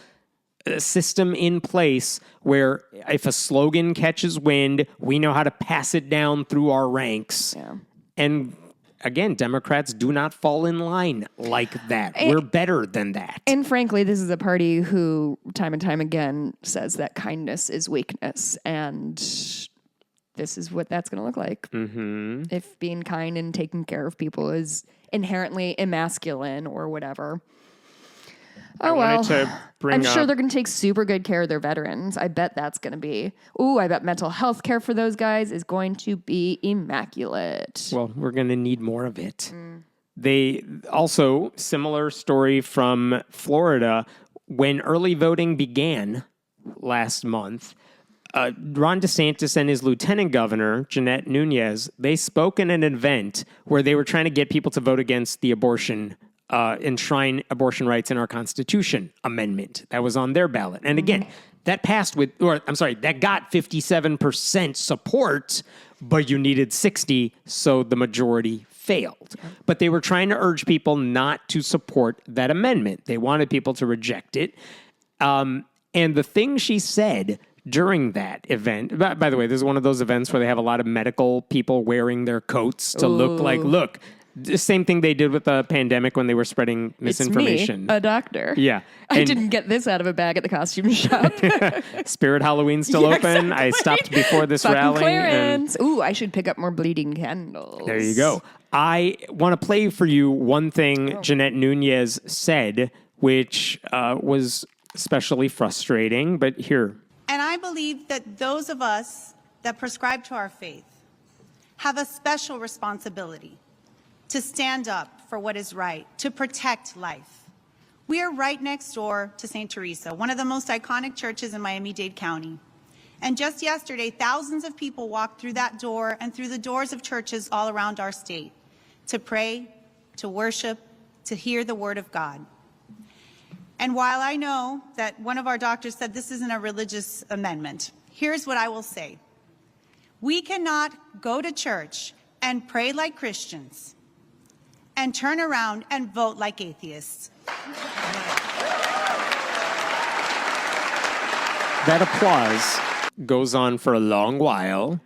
system in place where if a slogan catches wind, we know how to pass it down through our ranks. Yeah. And again, Democrats do not fall in line like that. We're better than that. And frankly, this is a party who time and time again says that kindness is weakness. And this is what that's going to look like. Mm-hmm. If being kind and taking care of people is inherently emasculine or whatever. Oh, well. I'm sure they're going to take super good care of their veterans. I bet that's going to be. I bet mental health care for those guys is going to be immaculate. Well, we're going to need more of it. They also, similar story from Florida, when early voting began last month, Ron DeSantis and his lieutenant governor, Jeanette Nunez, they spoke in an event where they were trying to get people to vote against the enshrine abortion rights in our Constitution amendment that was on their ballot. And again, that passed that got 57% support, but you needed 60, so the majority failed. But they were trying to urge people not to support that amendment. They wanted people to reject it. And the thing she said during that event, by the way, this is one of those events where they have a lot of medical people wearing their coats to look, the same thing they did with the pandemic when they were spreading misinformation. It's me, a doctor. Yeah. I didn't get this out of a bag at the costume shop. Spirit Halloween's still open. Exactly. I stopped before this Fucking rally. clearance. I should pick up more bleeding candles. There you go. I want to play for you one thing Jeanette Nunez said, which was especially frustrating, but here. And I believe that those of us that prescribe to our faith have a special responsibility to stand up for what is right, to protect life. We are right next door to St. Teresa, one of the most iconic churches in Miami-Dade County. And just yesterday, thousands of people walked through that door and through the doors of churches all around our state to pray, to worship, to hear the word of God. And while I know that one of our doctors said this isn't a religious amendment, here's what I will say. We cannot go to church and pray like Christians and turn around and vote like atheists. That applause goes on for a long while.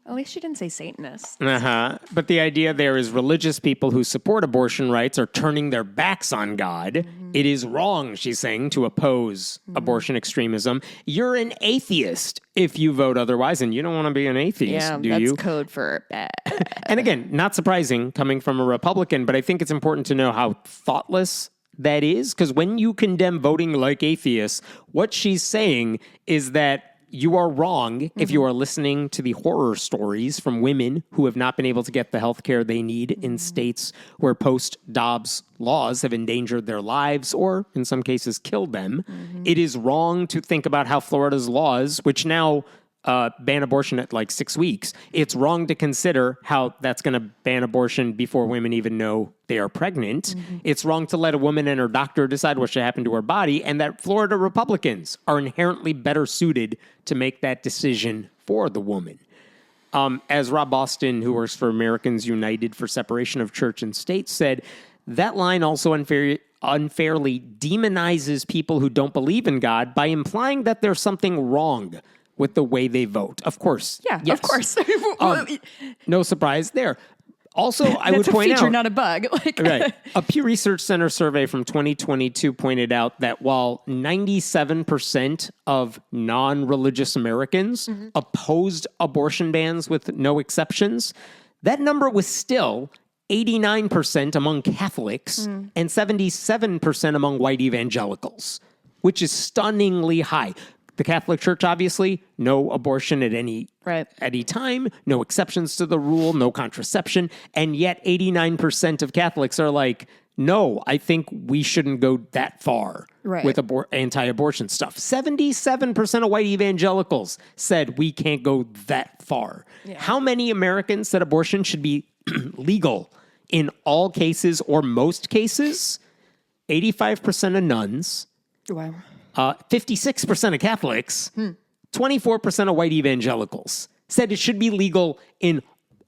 At least she didn't say Satanist. But the idea there is religious people who support abortion rights are turning their backs on God. Mm-hmm. It is wrong, she's saying, to oppose abortion extremism. You're an atheist if you vote otherwise, and you don't want to be an atheist, do you? That's code for bad. And again, not surprising coming from a Republican, but I think it's important to know how thoughtless that is, because when you condemn voting like atheists, what she's saying is that you are wrong if you are listening to the horror stories from women who have not been able to get the health care they need in states where post-Dobbs laws have endangered their lives or, in some cases, killed them. It is wrong to think about how Florida's laws, which now ban abortion at like 6 weeks, it's wrong to consider how that's going to ban abortion before women even know they are pregnant. It's wrong to let a woman and her doctor decide what should happen to her body, and that Florida Republicans are inherently better suited to make that decision for the woman. As Rob Austin, who works for Americans United for Separation of Church and State, said, that line also unfairly demonizes people who don't believe in God by implying that there's something wrong with the way they vote. Of course. Yeah, yes. of course. No surprise there. Also, I would That's a point feature, out, not a bug. right, a Pew Research Center survey from 2022 pointed out that while 97% of non-religious Americans opposed abortion bans with no exceptions, that number was still 89% among Catholics, and 77% among white evangelicals, which is stunningly high. The Catholic Church, obviously, no abortion at any time, no exceptions to the rule, no contraception, and yet 89% of Catholics are like, no, I think we shouldn't go that far with anti-abortion stuff. 77% of white evangelicals said we can't go that far. Yeah. How many Americans said abortion should be legal in all cases or most cases? 85% of nuns. Wow. 56% of Catholics, 24% of white evangelicals said it should be legal in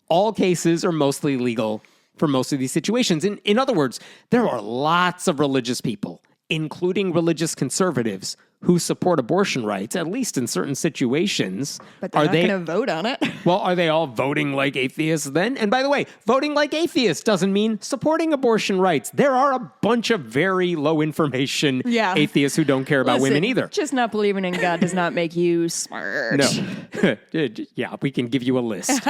all cases or mostly legal for most of these situations. In other words, there are lots of religious people, including religious conservatives, who support abortion rights, at least in certain situations. But they're not going to vote on it. Well, are they all voting like atheists then? And by the way, voting like atheists doesn't mean supporting abortion rights. There are a bunch of very low information atheists who don't care about women either. Just not believing in God does not make you smart. No. Yeah, we can give you a list.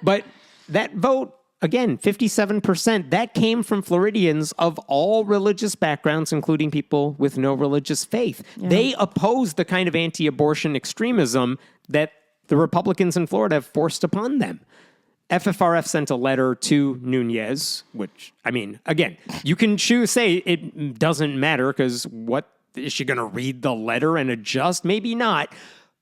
But that vote, again, 57%, that came from Floridians of all religious backgrounds, including people with no religious faith. Yeah. They oppose the kind of anti-abortion extremism that the Republicans in Florida have forced upon them. FFRF sent a letter to Nunez, which, I mean, again, you can say it doesn't matter because what, is she going to read the letter and adjust? Maybe not,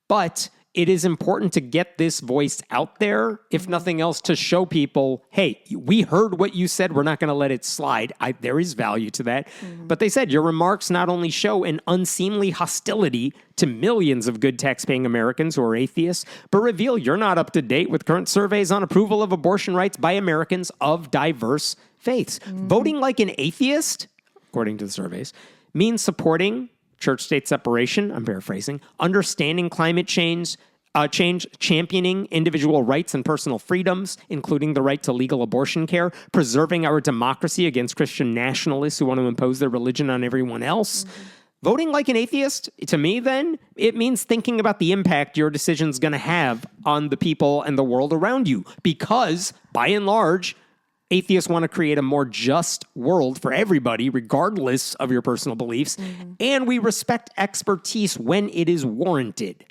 but it is important to get this voice out there, if nothing else, to show people, hey, we heard what you said. We're not going to let it slide. There is value to that. But they said your remarks not only show an unseemly hostility to millions of good tax-paying Americans who are atheists, but reveal you're not up to date with current surveys on approval of abortion rights by Americans of diverse faiths. Voting like an atheist, according to the surveys, means supporting church-state separation, I'm paraphrasing, understanding climate change, championing individual rights and personal freedoms, including the right to legal abortion care, preserving our democracy against Christian nationalists who want to impose their religion on everyone else. Voting like an atheist, to me then, it means thinking about the impact your decision's going to have on the people and the world around you. Because, by and large, atheists want to create a more just world for everybody, regardless of your personal beliefs. And we respect expertise when it is warranted.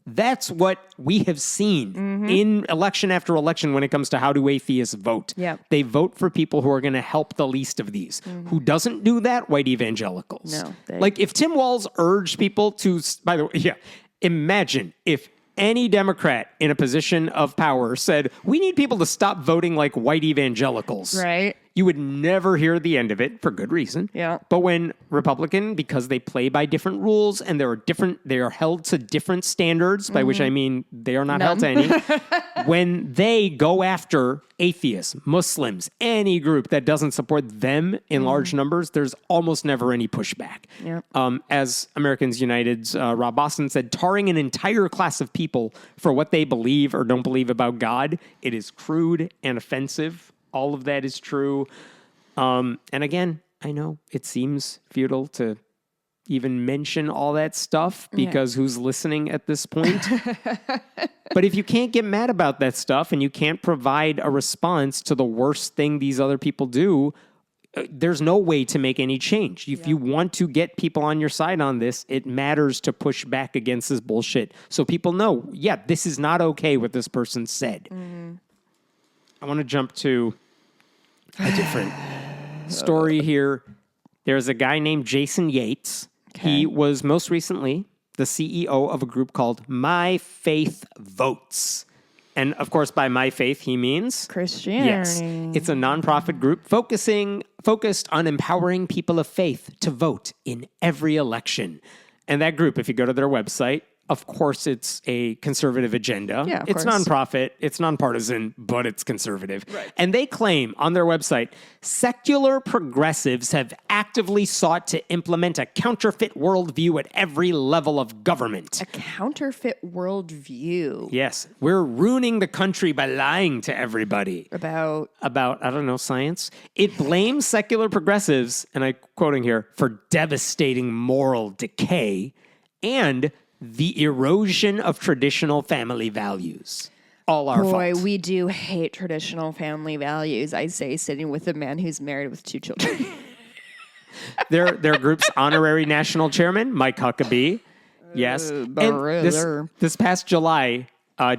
That's what we have seen in election after election when it comes to how do atheists vote. Yep. They vote for people who are going to help the least of these. Who doesn't do that? White evangelicals. No, like if Tim Walz urged people to, by the way, imagine if any Democrat in a position of power said, we need people to stop voting like white evangelicals. Right. You would never hear the end of it for good reason. Yeah. But when Republican, because they play by different rules and they are held to different standards, by which I mean they are not held to any, when they go after atheists, Muslims, any group that doesn't support them in large numbers, there's almost never any pushback. Yep. As Americans United's Rob Boston said, tarring an entire class of people for what they believe or don't believe about God, it is crude and offensive. All of that is true. And again, I know it seems futile to even mention all that stuff because who's listening at this point? But if you can't get mad about that stuff and you can't provide a response to the worst thing these other people do, there's no way to make any change. If you want to get people on your side on this, it matters to push back against this bullshit. So people know, this is not okay what this person said. I want to jump to a different story here. There's a guy named Jason Yates. Okay. He was most recently the CEO of a group called My Faith Votes. And of course, by My Faith, he means Christianity. Yes. It's a nonprofit group focused on empowering people of faith to vote in every election. And that group, if you go to their website, of course, it's a conservative agenda. Yeah, it's nonprofit, it's nonpartisan, but it's conservative. Right. And they claim on their website, secular progressives have actively sought to implement a counterfeit worldview at every level of government. A counterfeit worldview? Yes. We're ruining the country by lying to everybody. About, I don't know, science. It blames secular progressives, and I'm quoting here, for devastating moral decay and the erosion of traditional family values. all our Boy, fault. we do hate traditional family values, I say, sitting with a man who's married with 2 children. Their group's honorary national chairman, Mike Huckabee. Yes. And this past July,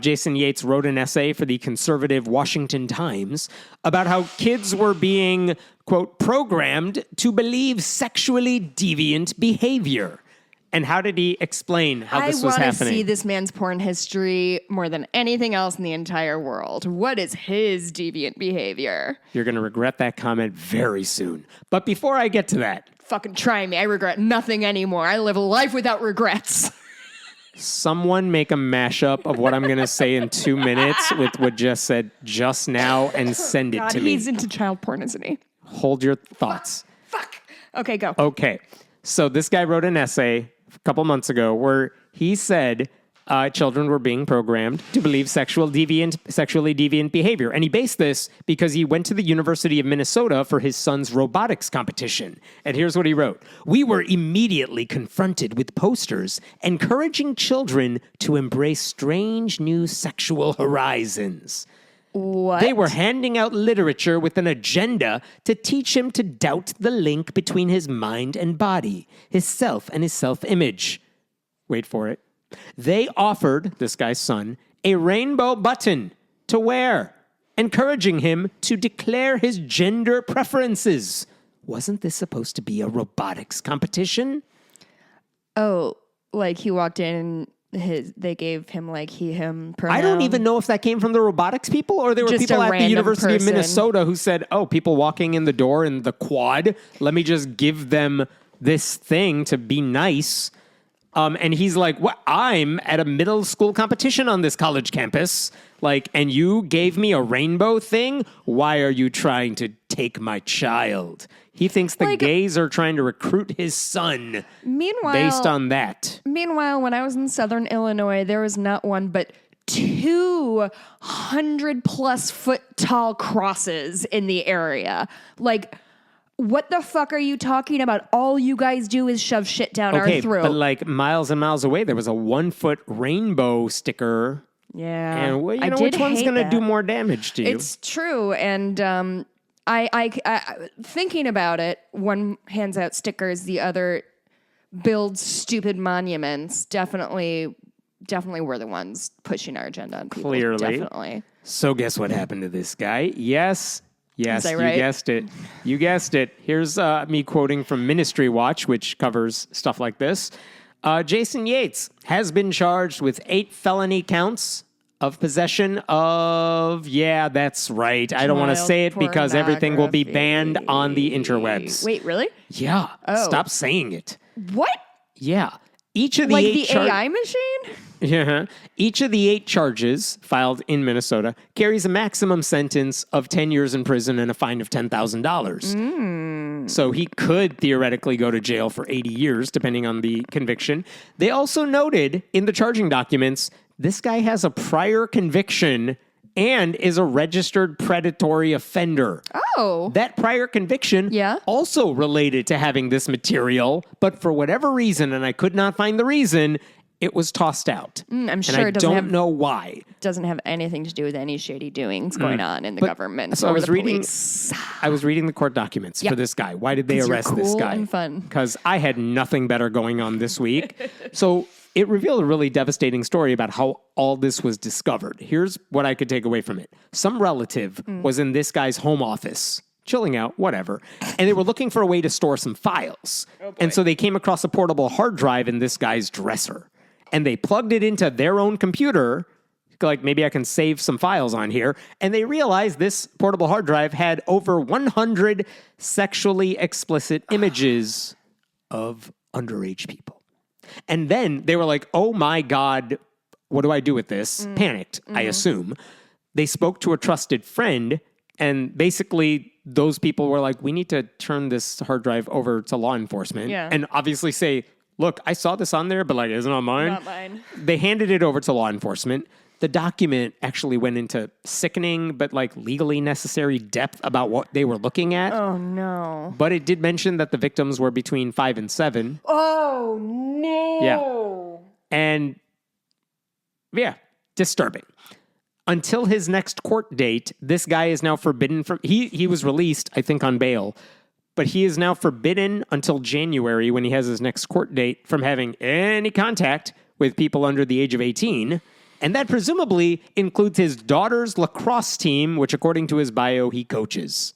Jason Yates wrote an essay for the conservative Washington Times about how kids were being, quote, programmed to believe sexually deviant behavior. And how did he explain how this was I want happening? to see this man's porn history more than anything else in the entire world. What is his deviant behavior? You're going to regret that comment very soon. But before I get to that, Fucking try me. I regret nothing anymore. I live a life without regrets. someone make a mashup of what I'm going to say in 2 minutes with what Jess said just now and send it God, to me. he's into child porn, isn't he? Hold your thoughts. Fuck. Okay, go. Okay. So this guy wrote an essay a couple months ago where he said children were being programmed to believe sexually deviant behavior. And he based this because he went to the University of Minnesota for his son's robotics competition. And here's what he wrote. We were immediately confronted with posters encouraging children to embrace strange new sexual horizons. What? They were handing out literature with an agenda to teach him to doubt the link between his mind and body, his self and his self-image. Wait for it. They offered, this guy's son, a rainbow button to wear, encouraging him to declare his gender preferences. Wasn't this supposed to be a robotics competition? Oh, like he walked in and they gave him like he, him pronoun. I don't even know if that came from the robotics people or there were Just people a at the random University of person. Minnesota who said, oh, people walking in the door in the quad, let me just give them this thing to be nice. And he's like, well, I'm at a middle school competition on this college campus. Like, and you gave me a rainbow thing? Why are you trying to take my child? He thinks the gays are trying to recruit his son based on that. Meanwhile, when I was in Southern Illinois, there was not one but 200+ foot tall crosses in the area. Like, what the fuck are you talking about? All you guys do is shove shit down our throat. But like miles and miles away, there was a 1 foot rainbow sticker. Yeah. And well, you know which one's going to do more damage to you? It's true. And I thinking about it, one hands out stickers, the other builds stupid monuments. Definitely were the ones pushing our agenda on people. Clearly. Definitely. So guess what happened to this guy? Yes, Is that you right? guessed it. You guessed it. Here's me quoting from Ministry Watch, which covers stuff like this. Jason Yates has been charged with 8 felony counts of possession of, yeah, that's right. I don't want to Child say it because everything will be banned on the pornography. interwebs. Wait, really? Yeah. Stop saying it. What? Yeah. Each of the Like 8 the AI machine? Yeah. Each of the 8 charges filed in Minnesota carries a maximum sentence of 10 years in prison and a fine of $10,000. So he could theoretically go to jail for 80 years, depending on the conviction. They also noted in the charging documents, this guy has a prior conviction and is a registered predatory offender. Oh. That prior conviction also related to having this material, but for whatever reason, and I could not find the reason, it was tossed out. I'm sure and I it doesn't don't know why. Doesn't have anything to do with any shady doings going on in the government. So I or was the reading. police. I was reading the court documents for this guy. Why did they 'Cause you're arrest this cool guy? and fun. Because I had nothing better going on this week. So it revealed a really devastating story about how all this was discovered. Here's what I could take away from it. Some relative was in this guy's home office, chilling out, whatever, and they were looking for a way to store some files. And so they came across a portable hard drive in this guy's dresser. And they plugged it into their own computer, like maybe I can save some files on here. And they realized this portable hard drive had over 100 sexually explicit images of underage people. And then they were like, oh my God, what do I do with this? Panicked, I assume. They spoke to a trusted friend, and basically those people were like, we need to turn this hard drive over to law enforcement. Yeah. And obviously say, look, I saw this on there, but like, it's not mine. Not mine. They handed it over to law enforcement. The document actually went into sickening, but like legally necessary depth about what they were looking at. Oh, no. But it did mention that the victims were between 5 and 7. Oh, no. Yeah. And yeah, disturbing. until his next court date, this guy is now forbidden from, he was released, I think, on bail, but he is now forbidden until January when he has his next court date from having any contact with people under the age of 18. And that presumably includes his daughter's lacrosse team, which according to his bio, he coaches.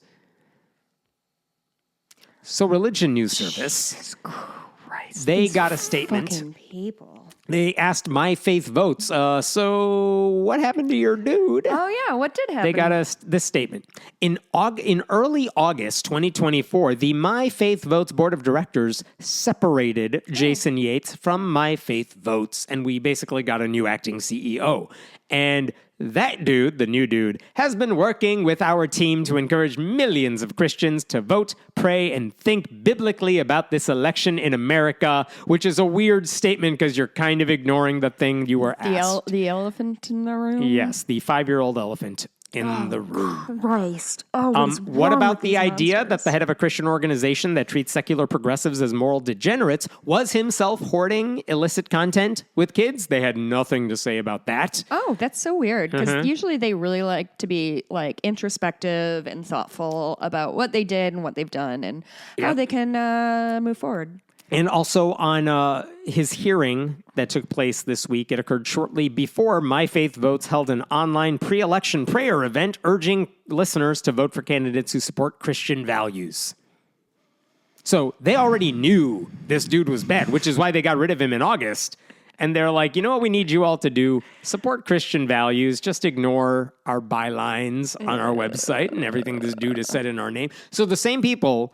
So Religion News Service, Jesus Christ, they these got a statement. fucking people. They asked My Faith Votes, so what happened to your dude? Oh yeah, what did happen? They got this statement. In early August 2024, the My Faith Votes Board of Directors separated Jason Yates from My Faith Votes, and we basically got a new acting CEO. And that dude, the new dude, has been working with our team to encourage millions of Christians to vote, pray, and think biblically about this election in America, which is a weird statement because you're kind of ignoring the thing you were asked. The elephant in the room? Yes, the 5-year-old elephant in the room. Christ. Oh, What about the idea that the head of a Christian organization that treats secular progressives as moral degenerates was himself hoarding illicit content with kids? They had nothing to say about that. Oh, that's so weird because usually they really like to be like introspective and thoughtful about what they did and what they've done and how they can move forward. And also on his hearing that took place this week, it occurred shortly before My Faith Votes held an online pre-election prayer event urging listeners to vote for candidates who support Christian values. So they already knew this dude was bad, which is why they got rid of him in August. And they're like, you know what we need you all to do? Support Christian values. Just ignore our bylines on our website and everything this dude has said in our name. So the same people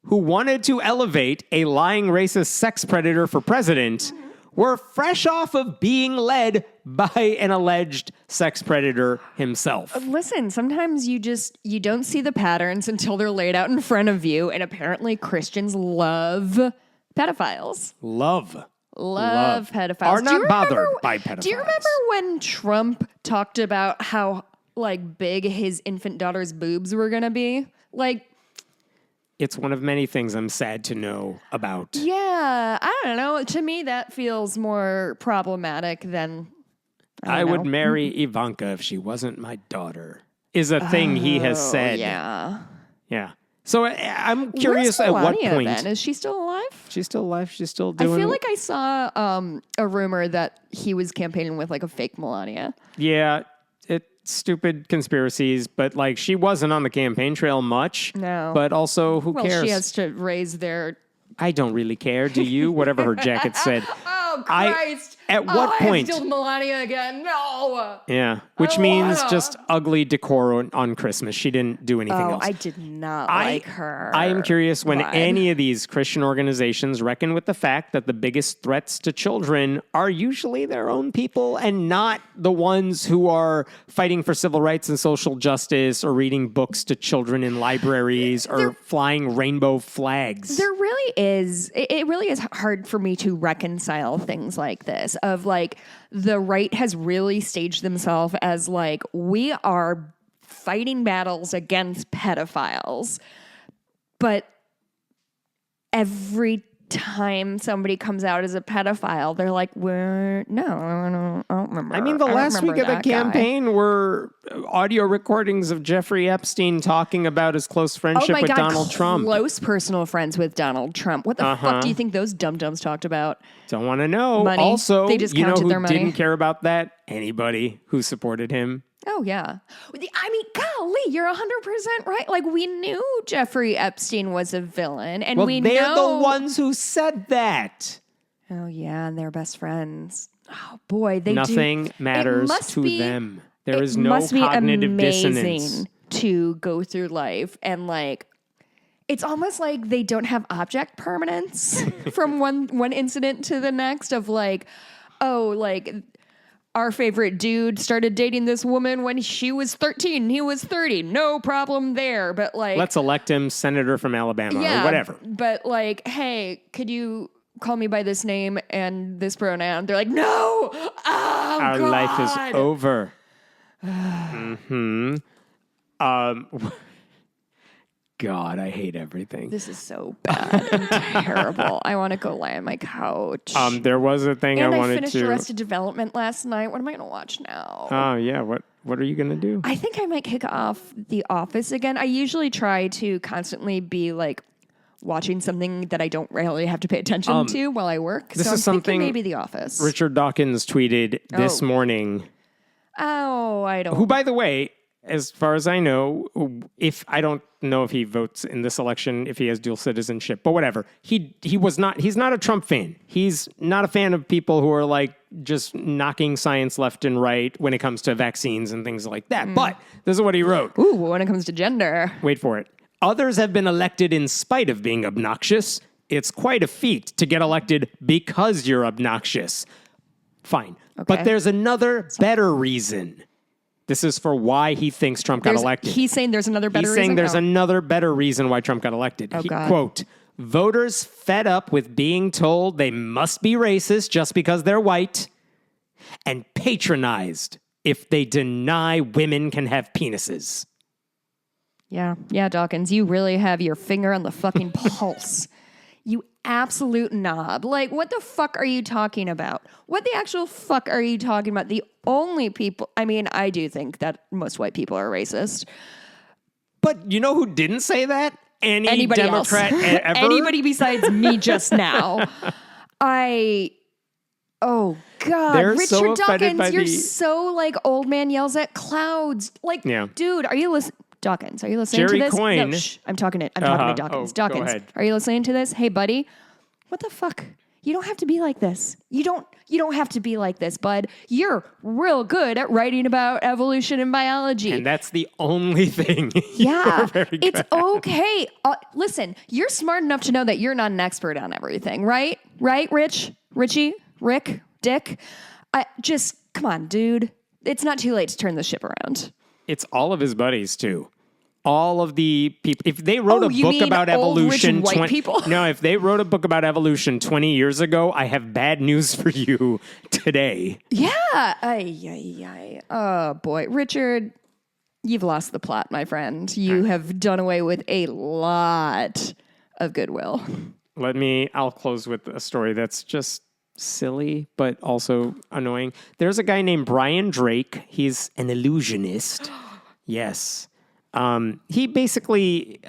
who wanted to elevate a lying racist sex predator for president were fresh off of being led by an alleged sex predator himself. Listen, sometimes you don't see the patterns until they're laid out in front of you, and apparently Christians love pedophiles. Love Pedophiles. Are not bothered by pedophiles. Do you remember when Trump talked about how like big his infant daughter's boobs were going to be? Like, it's one of many things I'm sad to know about. yeah, I don't know. To me, that feels more problematic than I would marry Ivanka if she wasn't my daughter, is a thing he has said. Yeah. Yeah. So I'm curious Where's at what Melania, point. then? Is she still alive? She's still alive. She's still doing. I feel like I saw a rumor that he was campaigning with like a fake Melania. Yeah, stupid conspiracies, but like she wasn't on the campaign trail much. No. But also, who Well, cares? she has to raise their... I don't really care. Do you? Whatever her jacket said. Oh, Christ. At what point? I have Melania again. No. Yeah, which means just ugly decor on Christmas. She didn't do anything else. I did not like her. I am curious when vibe. any of these Christian organizations reckon with the fact that the biggest threats to children are usually their own people and not the ones who are fighting for civil rights and social justice or reading books to children in libraries or flying rainbow flags. There really is. It really is hard for me to reconcile things like this of like the right has really staged themselves as like we are fighting battles against pedophiles. But every time somebody comes out as a pedophile, they're like, I don't remember. I mean, the last week of the campaign were audio recordings of Jeffrey Epstein talking about his close friendship with Donald Trump. Close personal friends with Donald Trump. What the fuck do you think those dum-dums talked about? Don't want to know. Money. Also, They just you know counted who their money. didn't care about that? Anybody who supported him. Oh, yeah. I mean, golly, you're 100% right. Like, we knew Jeffrey Epstein was a villain, and Well, we they're know... the ones who said that. Oh, yeah, and they're best friends. Oh, boy, they Nothing do. matters to them. There is no cognitive dissonance. To go through life and, like, it's almost like they don't have object permanence from one incident to the next of, like, oh, like... Our favorite dude started dating this woman when she was 13. He was 30. No problem there. But like, let's elect him senator from Alabama or whatever. But like, hey, could you call me by this name and this pronoun? They're like, no. Oh, Our God. life is over. Mm-hmm. God, I hate everything. This is so bad and terrible. I want to go lie on my couch. There was a thing and I wanted finished to. Arrested Development last night. What am I going to watch now? Oh yeah, what What are you going to do? I think I might kick off The Office again. I usually try to constantly be like watching something that I don't really have to pay attention to while I work. This so is I'm thinking something maybe The Office. Richard Dawkins tweeted this morning. Oh, I don't. Who, by the way, as far as I know, I don't know if he votes in this election, if he has dual citizenship, but whatever. He's not a Trump fan. He's not a fan of people who are like just knocking science left and right when it comes to vaccines and things like that. But this is what he wrote. Ooh, when it comes to gender. Wait for it. Others have been elected in spite of being obnoxious. It's quite a feat to get elected because you're obnoxious. Fine. Okay. But there's another better reason. This is for why he thinks Trump got elected. He's saying there's another better He's reason? saying there's another better reason why Trump got elected. God. Quote, voters fed up with being told they must be racist just because they're white and patronized if they deny women can have penises. Yeah, Dawkins, you really have your finger on the fucking pulse. You absolute knob. Like, what the fuck are you talking about? What the actual fuck are you talking about? The only people, I mean, I do think that most white people are racist. But you know who didn't say that? Anybody Democrat else. ever? Anybody besides me just now. Oh God, They're Richard so offended Dawkins, by you're the- so like old man yells at clouds. Like, Yeah. dude, are you listening? Dawkins, are you listening Jerry to this? Coyne. No, shh, I'm talking to Dawkins. Oh, go Dawkins, ahead. are you listening to this? Hey, buddy, what the fuck? You don't have to be like this. You don't have to be like this, bud. You're real good at writing about evolution and biology. And that's the only thing. Yeah, You're very good it's at. okay. Listen, you're smart enough to know that you're not an expert on everything, right? Right, Richie, Rick, Dick? Come on, dude. It's not too late to turn the ship around. It's all of his buddies, too. All of the people. If they wrote a you book mean about old, rich, evolution... and white people? No, if they wrote a book about evolution 20 years ago, I have bad news for you today. Yeah. Oh, boy. Richard, you've lost the plot, my friend. You have done away with a lot of goodwill. I'll close with a story that's just silly, but also annoying. There's a guy named Brian Drake. He's an illusionist. Yes. He basically,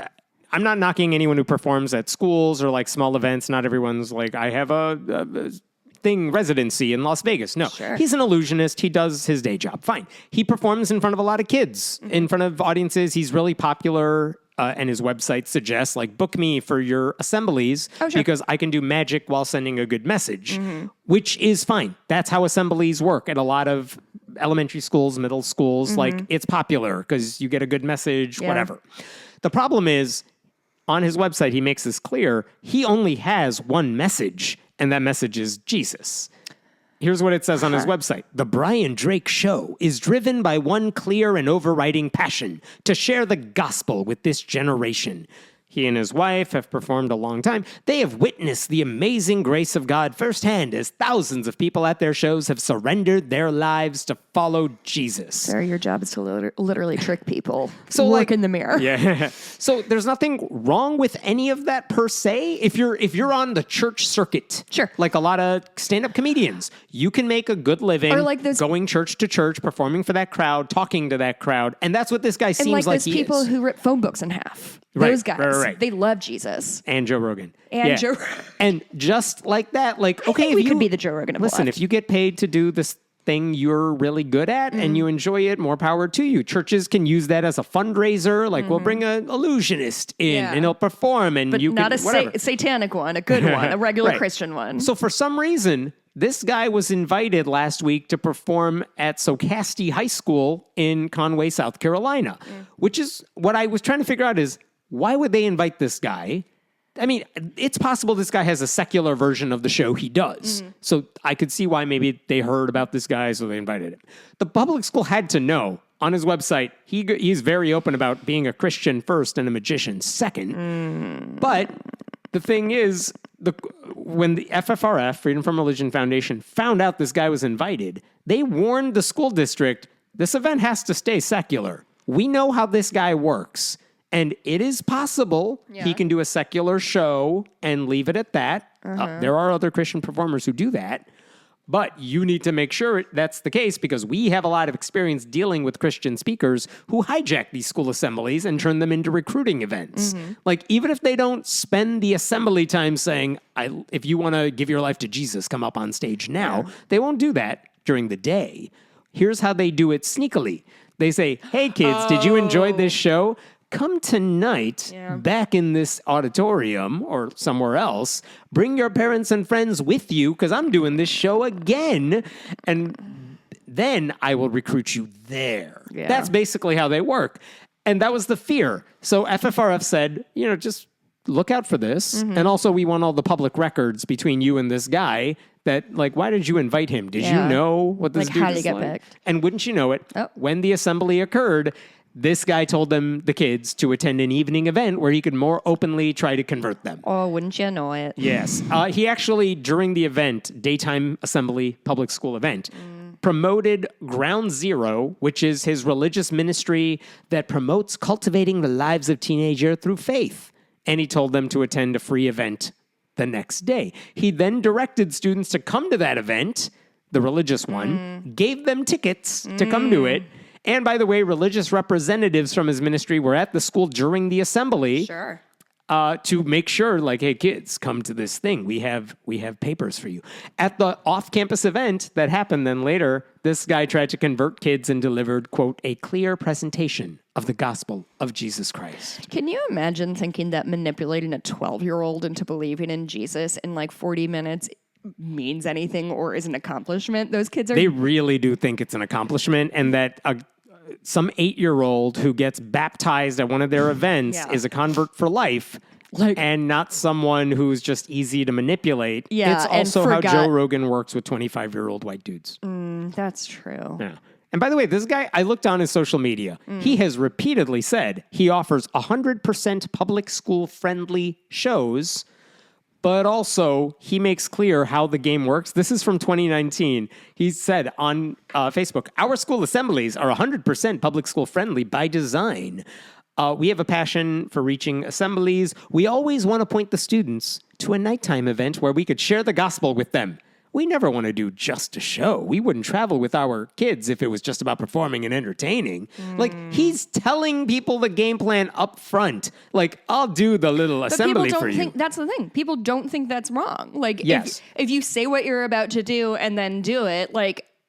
I'm not knocking anyone who performs at schools or like small events. Not everyone's like, I have a residency in Las Vegas. No, Sure. He's an illusionist. He does his day job. Fine. He performs in front of a lot of kids, in front of audiences. He's really popular. And his website suggests, like, book me for your assemblies because I can do magic while sending a good message, which is fine. That's how assemblies work at a lot of elementary schools, middle schools. Like, it's popular because you get a good message, whatever. The problem is, on his website, he makes this clear. He only has one message, and that message is Jesus. Here's what it says on his website. The Brian Drake Show is driven by one clear and overriding passion to share the gospel with this generation. He and his wife have performed a long time. They have witnessed the amazing grace of God firsthand as thousands of people at their shows have surrendered their lives to follow Jesus. Sir, your job is to literally trick people. So, Look like- in the mirror. Yeah. So there's nothing wrong with any of that per se. If you're on the church circuit, Sure. like a lot of stand-up comedians, you can make a good living Or like those- going church to church, performing for that crowd, talking to that crowd, and that's what this guy And seems like like those he people is. who rip phone books in half. Right, Those guys. right. They love Jesus. And Joe Rogan. And Joe- And just like that, like, okay, think if we you could be the Joe Rogan of the Listen, left. if you get paid to do this thing you're really good at and you enjoy it, more power to you. Churches can use that as a fundraiser. Like, we'll bring an illusionist in Yeah. and he'll perform and But you not can, a whatever. satanic one, a good one, a regular Right. Christian one. So for some reason, this guy was invited last week to perform at Socastee High School in Conway, South Carolina, which is what I was trying to figure out is why would they invite this guy? I mean, it's possible this guy has a secular version of the show he does. So I could see why maybe they heard about this guy, so they invited him. The public school had to know. On his website, he's very open about being a Christian first and a magician second. But the thing is, when the FFRF, Freedom from Religion Foundation, found out this guy was invited, they warned the school district, this event has to stay secular. We know how this guy works. And it is possible he can do a secular show and leave it at that. There are other Christian performers who do that. But you need to make sure that's the case because we have a lot of experience dealing with Christian speakers who hijack these school assemblies and turn them into recruiting events. Like, even if they don't spend the assembly time saying, if you want to give your life to Jesus, come up on stage now, they won't do that during the day. Here's how they do it sneakily. They say, hey, kids, did you enjoy this show? Come tonight back in this auditorium or somewhere else. Bring your parents and friends with you because I'm doing this show again. And then I will recruit you there. Yeah. That's basically how they work. And that was the fear. So FFRF said, just look out for this. And also we want all the public records between you and this guy that, why did you invite him? Did you know what this dude how is to get like? picked? And wouldn't you know it, when the assembly occurred, this guy told the kids, to attend an evening event where he could more openly try to convert them. Oh, wouldn't you know it? Yes. He actually, during the event, daytime assembly public school event, promoted Ground Zero, which is his religious ministry that promotes cultivating the lives of teenagers through faith. And he told them to attend a free event the next day. He then directed students to come to that event, the religious one, gave them tickets to come to it. And by the way, religious representatives from his ministry were at the school during the assembly to make sure, hey, kids, come to this thing. We have papers for you. At the off-campus event that happened then later, this guy tried to convert kids and delivered, quote, a clear presentation of the gospel of Jesus Christ. Can you imagine thinking that manipulating a 12-year-old into believing in Jesus in 40 minutes means anything or is an accomplishment? Those kids are... They really do think it's an accomplishment, and that some 8-year-old who gets baptized at one of their events is a convert for life, and not someone who's just easy to manipulate. Yeah, it's also how Joe Rogan works with 25-year-old white dudes. That's true. Yeah. And by the way, this guy, I looked on his social media. He has repeatedly said he offers 100% public school-friendly shows, but also he makes clear how the game works. This is from 2019. He said on Facebook, our school assemblies are 100% public school-friendly by design. We have a passion for reaching assemblies. We always want to point the students to a nighttime event where we could share the gospel with them. We never want to do just a show. We wouldn't travel with our kids if it was just about performing and entertaining. He's telling people the game plan up front. I'll do the little assembly for you. That's the thing. People don't think that's wrong. Yes. If you say what you're about to do and then do it,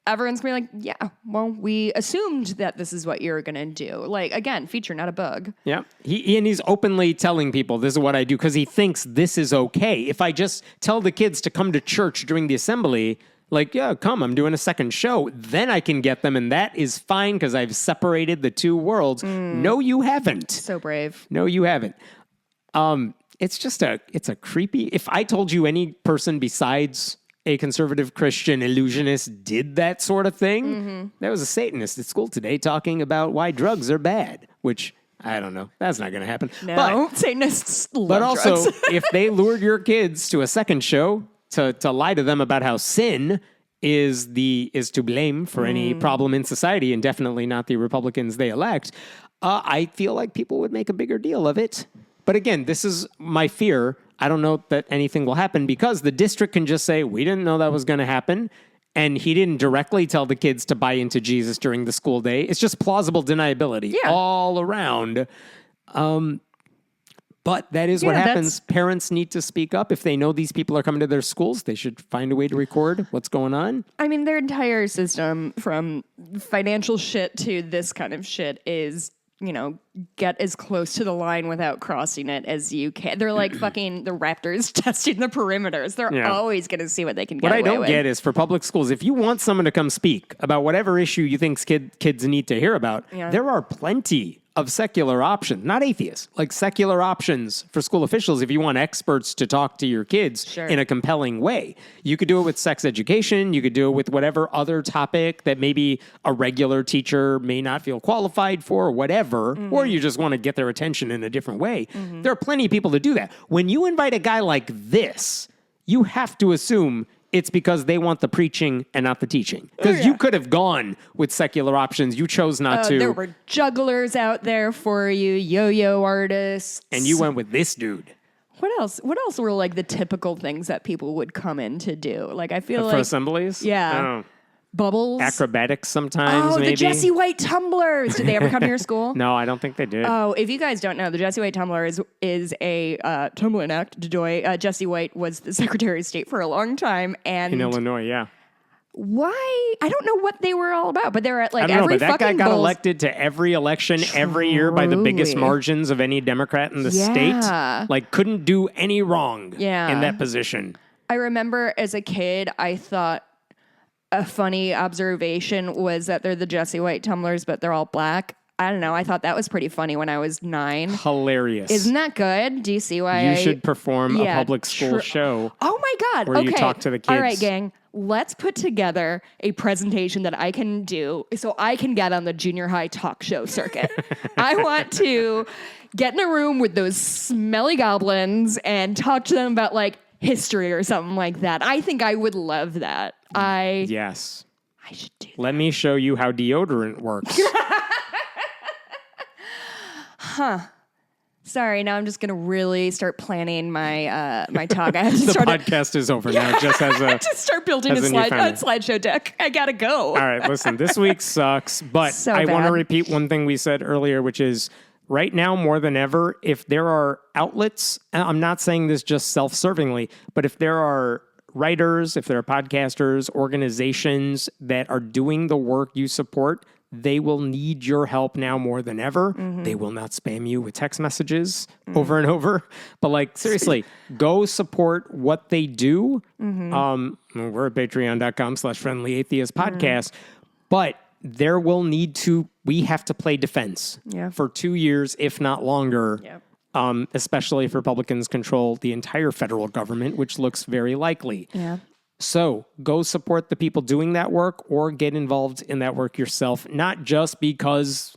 everyone's going to be yeah, well, we assumed that this is what you're going to do. Again, feature, not a bug. Yeah. He's openly telling people this is what I do because he thinks this is okay. If I just tell the kids to come to church during the assembly, come, I'm doing a second show, then I can get them, and that is fine because I've separated the two worlds. No, you haven't. So brave. No, you haven't. It's a creepy... If I told you any person besides a conservative Christian illusionist did that sort of thing, there was a Satanist at school today talking about why drugs are bad, which, I don't know. That's not going to happen. No, but, Satanists love But also, drugs. if they lured your kids to a second show to lie to them about how sin is to blame for any problem in society, and definitely not the Republicans they elect, I feel like people would make a bigger deal of it. But again, this is my fear. I don't know that anything will happen because the district can just say, we didn't know that was going to happen. And he didn't directly tell the kids to buy into Jesus during the school day. It's just plausible deniability all around. But that is what happens. Parents need to speak up. If they know these people are coming to their schools, they should find a way to record what's going on. I mean, their entire system, from financial shit to this kind of shit, is, get as close to the line without crossing it as you can. They're like fucking the Raptors testing the perimeters. They're always going to see what they can get away with. What I don't get is, for public schools, if you want someone to come speak about whatever issue you think kids need to hear about, there are plenty of secular options, not atheists, secular options for school officials if you want experts to talk to your kids in a compelling way. You could do it with sex education. You could do it with whatever other topic that maybe a regular teacher may not feel qualified for, or whatever, or you just want to get their attention in a different way. There are plenty of people to do that. When you invite a guy like this, you have to assume it's because they want the preaching and not the teaching. Because you could have gone with secular options. You chose not to. There were jugglers out there for you, yo-yo artists. And you went with this dude. What else? What else were like the typical things that people would come in to do? Like I feel For like assemblies? Yeah. Oh. Bubbles. Acrobatics sometimes, Oh, maybe. the Jesse White tumblers. Did they ever come to your school? No, I don't think they did. Oh, if you guys don't know, the Jesse White tumbler is a tumbling act. Jesse White was the Secretary of State for a long time, and In Illinois, yeah. why? I don't know what they were all about, but they were at like I don't know, every but that guy fucking got Bulls- elected to every election every year by the biggest Truly. margins of any Democrat in the Yeah. state. Like, couldn't do any wrong Yeah. in that position. I remember as a kid, I thought a funny observation was that they're the Jesse White tumblers, but they're all black. I don't know. I thought that was pretty funny when I was 9. Hilarious. Isn't that good? Do you see why You should perform a public school show. Oh my God. where okay. you talk to the All right, kids. gang. Let's put together a presentation that I can do so I can get on the junior high talk show circuit. I want to get in a room with those smelly goblins and talk to them about like history or something like that. I think I would love that. Yes. I should do that. Let me show you how deodorant works. Sorry, now I'm just gonna really start planning my my talk. I have to The start podcast is over now. It just has a. to start building a as a new family. slideshow deck. I gotta go. All right, listen, this week sucks, but So I want to bad. repeat one thing we said earlier, which is right now more than ever, if there are outlets, and I'm not saying this just self-servingly, but if there are writers, if there are podcasters, organizations that are doing the work you support, they will need your help now more than ever. They will not spam you with text messages over and over. But like, seriously, go support what they do. We're at patreon.com/friendlyatheist podcast. But there will we have to play defense for 2 years, if not longer. Yep. Especially if Republicans control the entire federal government, which looks very likely. Yeah. So go support the people doing that work or get involved in that work yourself, not just because,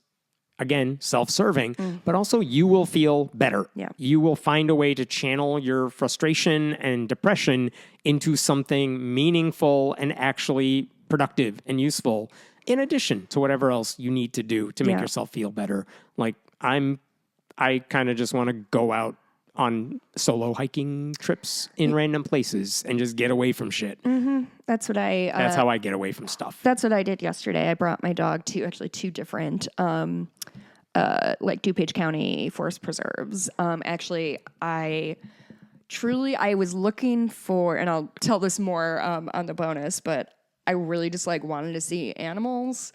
again, self-serving, but also you will feel better. Yeah. You will find a way to channel your frustration and depression into something meaningful and actually productive and useful, in addition to whatever else you need to do to make yourself feel better. Like I kind of just want to go out on solo hiking trips in random places and just get away from shit. That's what I. That's how I get away from stuff. That's what I did yesterday. I brought my dog to two different, like DuPage County forest preserves. Actually, I was looking for, and I'll tell this more on the bonus, but I really just like wanted to see animals.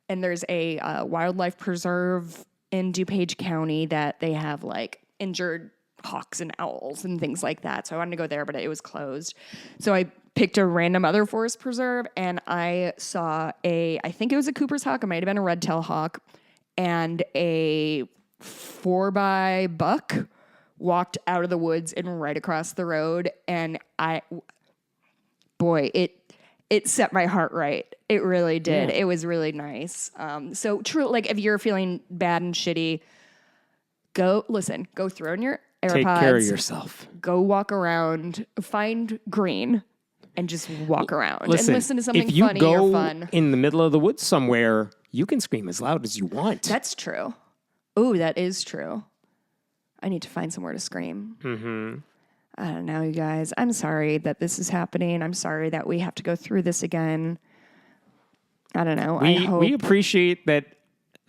And there's a wildlife preserve in DuPage County that they have like injured hawks and owls and things like that. So I wanted to go there, but it was closed. So I picked a random other forest preserve and I saw I think it was a Cooper's hawk. It might have been a red-tailed hawk, and a 4x buck walked out of the woods and right across the road. And it set my heart right. It really did. It was really nice. So true. Like if you're feeling bad and shitty, go throw in your AirPods. Take care of yourself. Go walk around, find green, and just walk around and listen to something if you funny go or fun. in the middle of the woods somewhere, you can scream as loud as you want. That's true. Oh, that is true. I need to find somewhere to scream. I don't know, you guys. I'm sorry that this is happening. I'm sorry that we have to go through this again. I don't know. We appreciate that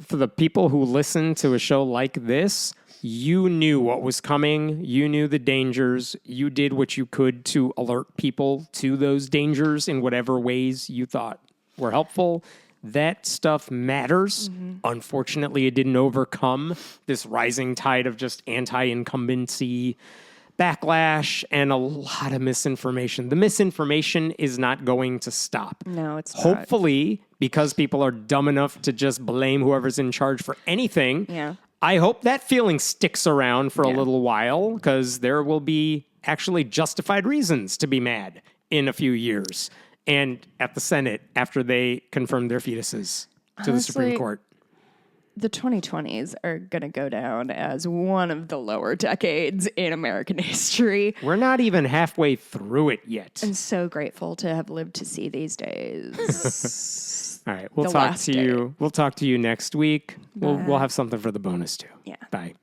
for the people who listen to a show like this, you knew what was coming. You knew the dangers. You did what you could to alert people to those dangers in whatever ways you thought were helpful. That stuff matters. Unfortunately, it didn't overcome this rising tide of just anti-incumbency backlash and a lot of misinformation. The misinformation is not going to stop. No, it's not. Hopefully, because people are dumb enough to just blame whoever's in charge for anything. Yeah. I hope that feeling sticks around for a little while, because there will be actually justified reasons to be mad in a few years. And at the Senate, after they confirm their fetuses to the Supreme Court. The 2020s are going to go down as one of the lower decades in American history. We're not even halfway through it yet. I'm so grateful to have lived to see these days. All right, we'll The talk last to you. We'll talk to you next week. We'll have something for the bonus too. Yeah. Bye.